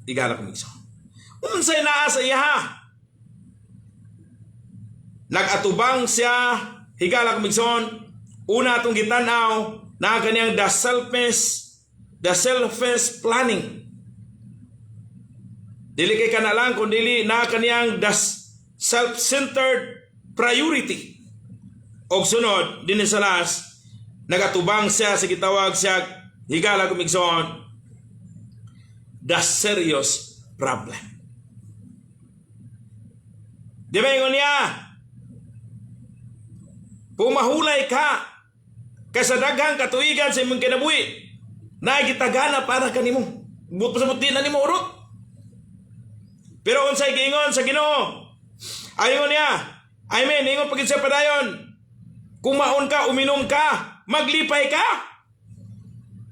Igala ko migso. Unsay naa sa iya? Nagatubang siya, higala ko migson. Una atong gitanaw na kaniyang the selfish planning. Dili kay kana lang kundi na kaniyang the self-centered priority. Og sunod dinhi sa last, nagatubang siya sa gitawag siya higala kumigson the serious problem. Di ba ingon niya? Pumahulay ka kaysa daghang katuigan sa imong kinabuhi, na gitagana para kanimo. But pasabot din na nimo urot. Pero unsay giingon sa Ginoo? Ayon niya, amen, ingon pagid siya padayon. Kumaon ka, uminom ka, maglipay ka.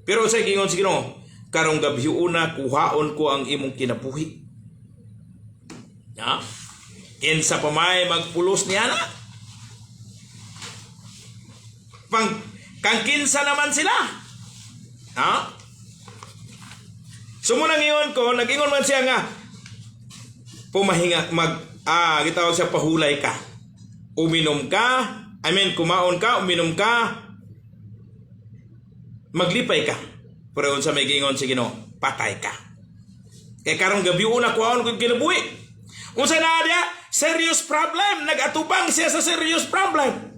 Pero unsay giingon sa Ginoo? Karong gabi una kuhaon ko ang imong kinabuhi. Ya? Kinsa pa may magpulos niya na? Kang kinsa naman sila? Ha? Sumunang iyon ko, nag-ingon man siya nga, pumahinga, gitawag siya pahulay ka. Uminom ka, kumaon ka, uminom ka, maglipay ka. Pero sa may gingon si Ginoo, patay ka. Kaya karong gabi una kuhaon ko kinabuhi. Unsa na dia? Serious problem. Nag-atubang siya sa serious problem.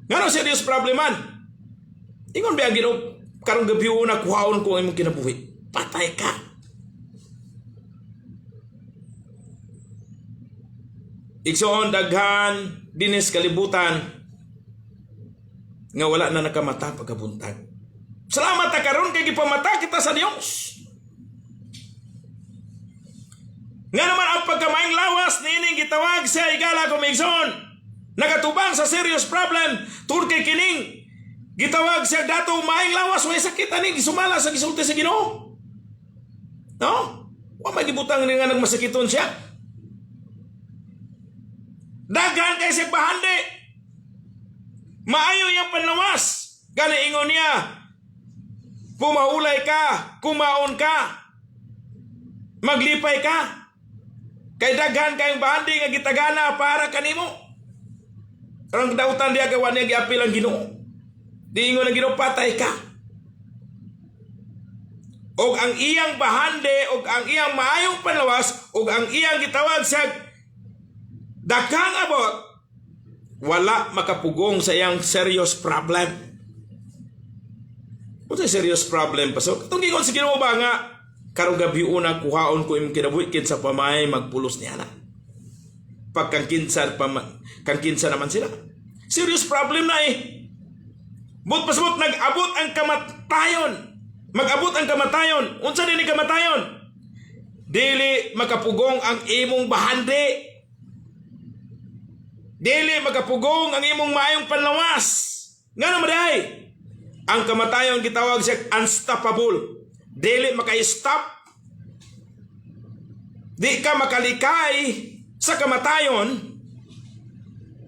Ngano serious problem man? Ingon ba ang Ginoo, karong gabi una kuhaon ko ang imong kinabuhi, patay ka. Igsoon daghan dinis kalibutan nga wala na nakamata pagkabuntag. Salamat ta karon kay gipamata kita sa Dios. Nga naman ang pagkamaing lawas niining gitawag sa higala kumigson, nagatubang sa serious problem tungod kay kining gitawag siya dato maing lawas way sakit ani gisumala sa gisulti sa Ginoo. No? Wa may gibutang ni nga nagmasakiton siya. Daghan kay siya bahandi. Maayo yung panlawas. Gani ingon niya, pumahulay ka, kumaon ka, Maglipay ka. Kay daghan kayong bahandi nga gitagana para kanimo. Karong dautan diya kay wani giapil ang Ginoo. Diingon ang Ginoo patay ka. Og ang iyang bahande og ang iyang maayong panlawas og ang iyang gitawag sa daghang abot wala makapugong sa iyang serious problem. Unsa serious problem pasok? Katong gingon sa Ginoo ba nga karong gabi una kuhaon ko imong kinabuhi kinsa pa may magpulos niya na. Pagkangkinsa kangkinsa naman sila. Serious problem na eh. But pasabot nag-abot ang kamatayon. Mag-abot ang kamatayon. Unsa din ni kamatayon? Dili makapugong ang imong bahandi. Dili makapugong ang imong maayong panlawas. Ngano maday? Ang kamatayon gitawag siya unstoppable. Dili maka-stop. Di ka makalikay sa kamatayon.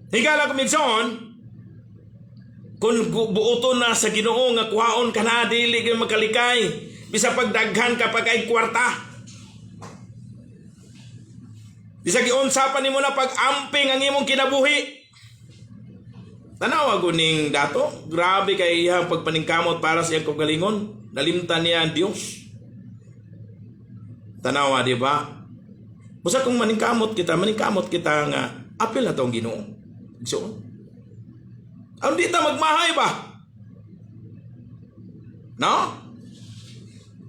Higala kumigson, kung buoton na sa Ginoo nga kuhaon ka na, dili ka makalikay. Bisa pagdaghan ka pag ay kwarta. Bisa giunsapan nimo na pag-amping ang imong kinabuhi. Tanaw ako ning dato. Grabe kay iyang pagpaningkamot para sa iyang kagalingon. Nalimtan niya ang Diyos. Tanawa, di ba? Busa kung maningkamot kita nga apil na tong Ginoo. So, ang di ta magmahay ba? No?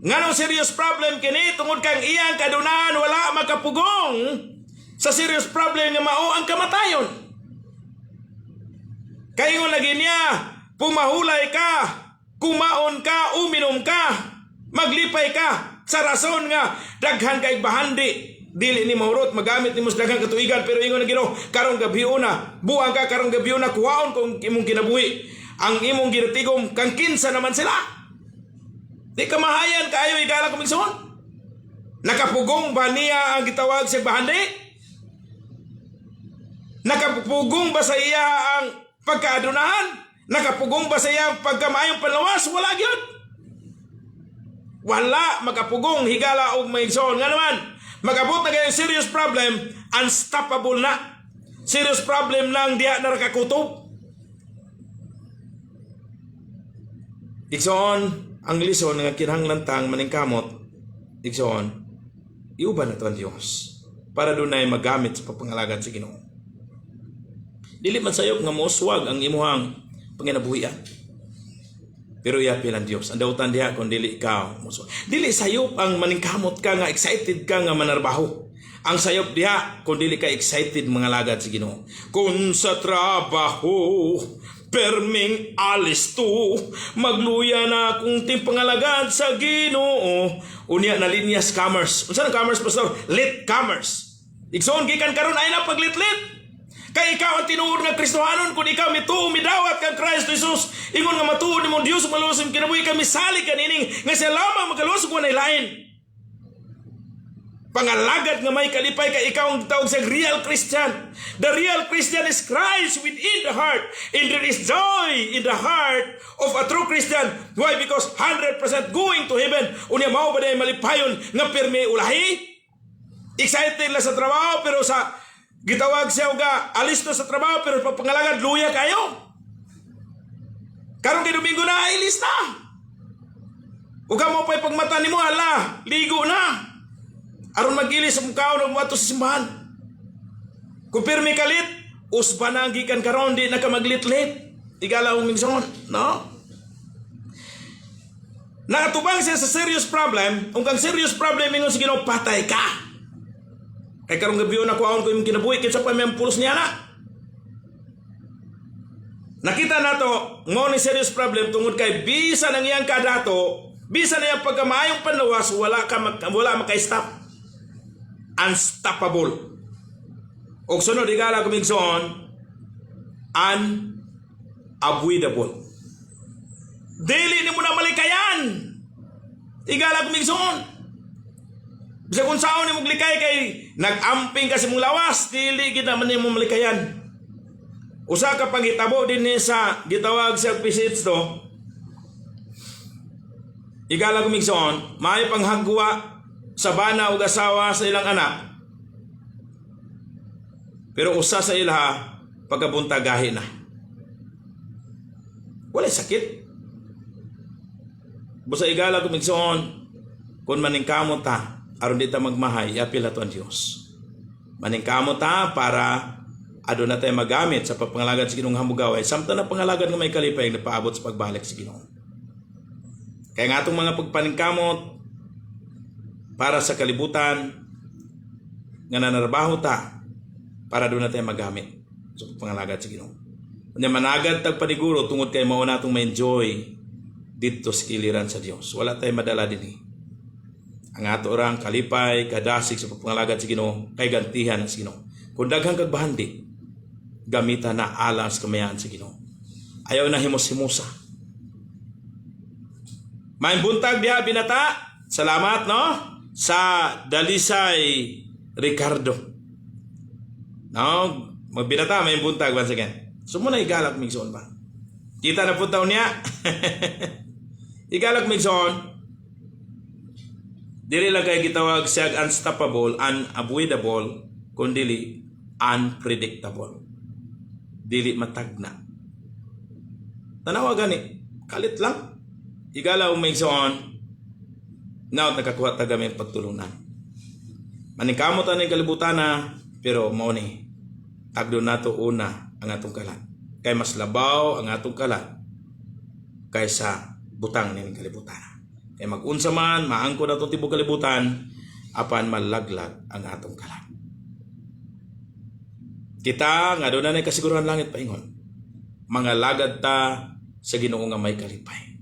Nganong serious problem kini tungod kang iyang kadunahan wala makapugong sa serious problem nga mao ang kamatayon. Kaingon lagi niya, pumahulay ka, kumaon ka, uminom ka, maglipay ka sa rason nga daghan kay bahandi. Dili ni mahurot magamit ni daghang katuigan pero ingon na Ginoo karong gabi una buang ka karong gabi una kuhaon kung imong kinabuhi ang imong ginatigom kang kinsa naman sila di ka mahayan kaayo igala kumigson nakapugong ba niya ang gitawag sa bahandi nakapugong ba sa iya ang pagkaadunahan nakapugong ba sa iya ang pagkamaayong panlawas wala gyud wala makapugong higala og maigsoon nga naman magabot na kayo serious problem, unstoppable na. Serious problem lang diya na nakakutob. Igsoon, ang lison nga kinahanglan maningkamot, igsoon, iuban na ito ang Diyos para doon ay magamit sa pagpangalagan sa Ginoo. Dili man sayop nga mouswag ang imuhang panginabuhian. Pero iapil ang Diyos. Ang dautan diha kung dili ikaw. Dili sayop ang maningkamot ka nga excited ka nga manarbaho. Ang sayop diha kung dili ka excited mga lagad sa Ginoo. Kung sa trabaho perming alis to magluya na kung timpangalagad sa Ginoo. Unya na linya scammers. Unsa ang scammers pastor? Lit commerce. Igsoon gikan karon ay na paglit-lit. Kay ikaw ang tinuod nga Kristohanon kung ikaw mituo midawat kang Kristo Jesus ingon nga matuod nimong Dios maluwas ang kinabuhi kami sali kanining nga siya lamang magaluwas kung anay lain pangalagad nga may kalipay kay ikaw ang tawag sa real Christian. The real Christian is Christ within the heart and there is joy in the heart of a true Christian. Why? Because 100% going to heaven. Unya mao ba day malipayon nga pirmi ulahi excited la sa trabaho pero sa gitawag siya uga alis na sa trabaho pero papangalagad luya kayo. Karong kay Domingo na ilis na. Uga mo pa'y pagmata ni mo hala ligo na. Aron magilis sa mukhaon og moadto sa simbahan. Kung pirmi kalit usba na ang gikan karon di na ka maglit-lit. Igala og migson, no? Nakatubang siya sa serious problem. Kung kang serious problem ingon sa Ginoo patay ka. Kay karong gabi na kuhaon ko imong kinabuhi kinsa pa may pulos niya na. Nakita nato mo ni serious problem tungod kay bisan ang iyang kadato, bisan ang iyang pagkamaayong panlawas wala maka-stop. Unstoppable. Og sunod igala kumigsoon unavoidable. Dili ni mo na malikayan. Igala kumigsoon. Bisa kung saan ni mong likay kay nag-amping kasi mong lawas, dili gid naman ni mong malikayan. Usa ka pangitabo din ni sa gitawag sa visits to. Igala kumigsoon, may panghagwa sa bana ug asawa sa ilang anak. Pero usa sa ilaha pagkabuntag gahi na. Walay sakit. Busa igala ko migsoon kun maningkamot ta aron di ta magmahay iapil ato ang Dios. Maningkamot ta para aduna tay magamit sa pagpangalagad sa Ginoong hamugaway samtang na pangalagad nga may kalipay na paabot sa pagbalik sa Ginoo. Kaya nga atong mga pagpaningkamot para sa kalibutan nga nanarbaho ta para doon natin magamit sa pagpangalagad sa Ginoo. Kanya managad tagpaniguro tungod kay mao natong ma-enjoy dito sa iliran sa Dios. Wala tayong madala dinhi. Ang ato orang kalipay, kadasig sa pagpangalagad sa Ginoo kay gantihan sa Ginoo. Kung daghang kag bahandi, gamitan na alang sa kamayan sa Ginoo. Ayaw na himos-himusa. May buntag diha binata. Salamat no sa Dalisay Ricardo. No, magbinata may buntag once again. So muna igalak migsoon pa. Kita na puntaw niya. Igalak migsoon. Dili lang kay gitawag siya unstoppable, unavoidable, kundi unpredictable. Dili matagna. Tanawa gani, kalit lang. Igalaw migsoon. Now nakakuha ta gamit pagtulunan. Maningkamot ang kalibutan na, pero mao ni tagdo nato una ang atong kalat. Kay mas labaw ang atong kalat kaysa butang ning kalibutan. Kay mag-unsa man maangko na itong tibok kalibutan apan malaglag ang atong kalat. Kita nga doon na kasiguruhan langit paingon. Mga lagad ta sa Ginoo nga may kalipay.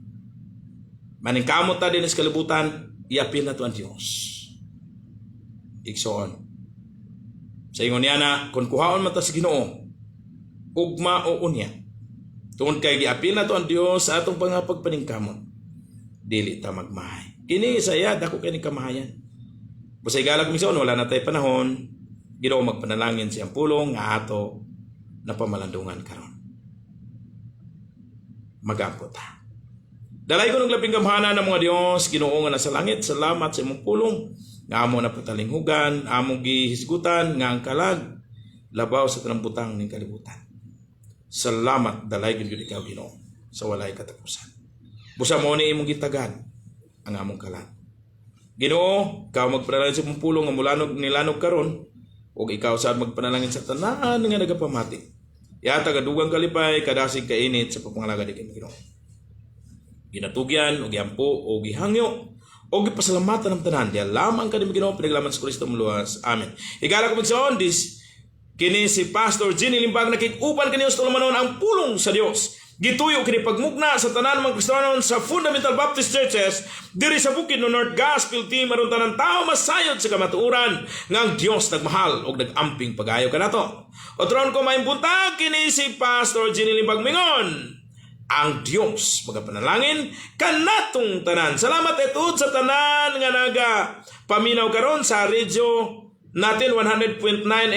Maningkamot ta din sa kalibutan, iapil na to ang Diyos. Igsoon. Sa ingon niya na, kung kuhaon man ta sa Ginoo, ugma o unya. Tungod kay giapil na to ang Diyos sa atong pagpaningkamot. Dili ta magmahay. Kini saya dako kay ni kamahayan. Busay galak mison wala na tay panahon. Ginoo magpanalangin siyang pulong nga ato na pamalandungan karon. Magampo ta. Dalay ko ng labing gamhanan ng mga Dios, Ginoo nga nasa langit, salamat sa imong pulong. Nga amo na patalinghugan, amo gihisgutan nga ang kalag labaw sa tanang butang ning kalibutan. Salamat dalay gyud ikaw Ginoo sa walay katapusan. Busa mo ni imong gitagad ang among kalag. Ginoo, ikaw magpanalangin sa imong pulong nga mulanog nilanog karon ug ikaw sad magpanalangin sa tanan nga nagapamati. Yata kadugang kalipay kadasig kainit sa pagpangalagad ni Ginoo. Ginatugyan o giampo o gihangyo o gipasalamatan ng tanan diya lamang kani Ginoo pinaglaman sa Kristo muluwas. Amen. Igala ko magsoon this kini si Pastor Jenny Limbag nakig-uban kaniyo sa tulumanon ang pulong sa Dios. Gituyo kini pagmugna sa tanan mga Kristiyanon sa Fundamental Baptist Churches diri sa Bukidnon North Gospel Team aron tanan tao masayod sa kamatuoran nga ang Dios nagmahal ug nagamping pagayo kanato. Otron ko may buntag kini si Pastor Jenny Limbag mingon. Ang Dios magapanalangin kanatong tanan. Salamat etud sa tanan nga naga paminaw karon sa radio natin 100.9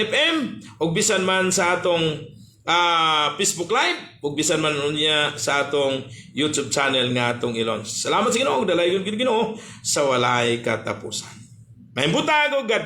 FM ug bisan man sa atong Facebook Live ug bisan man unya sa atong YouTube channel nga atong i-launch. Salamat sa Ginoo ug dalayon gid Ginoo sa walay katapusan. May butag og God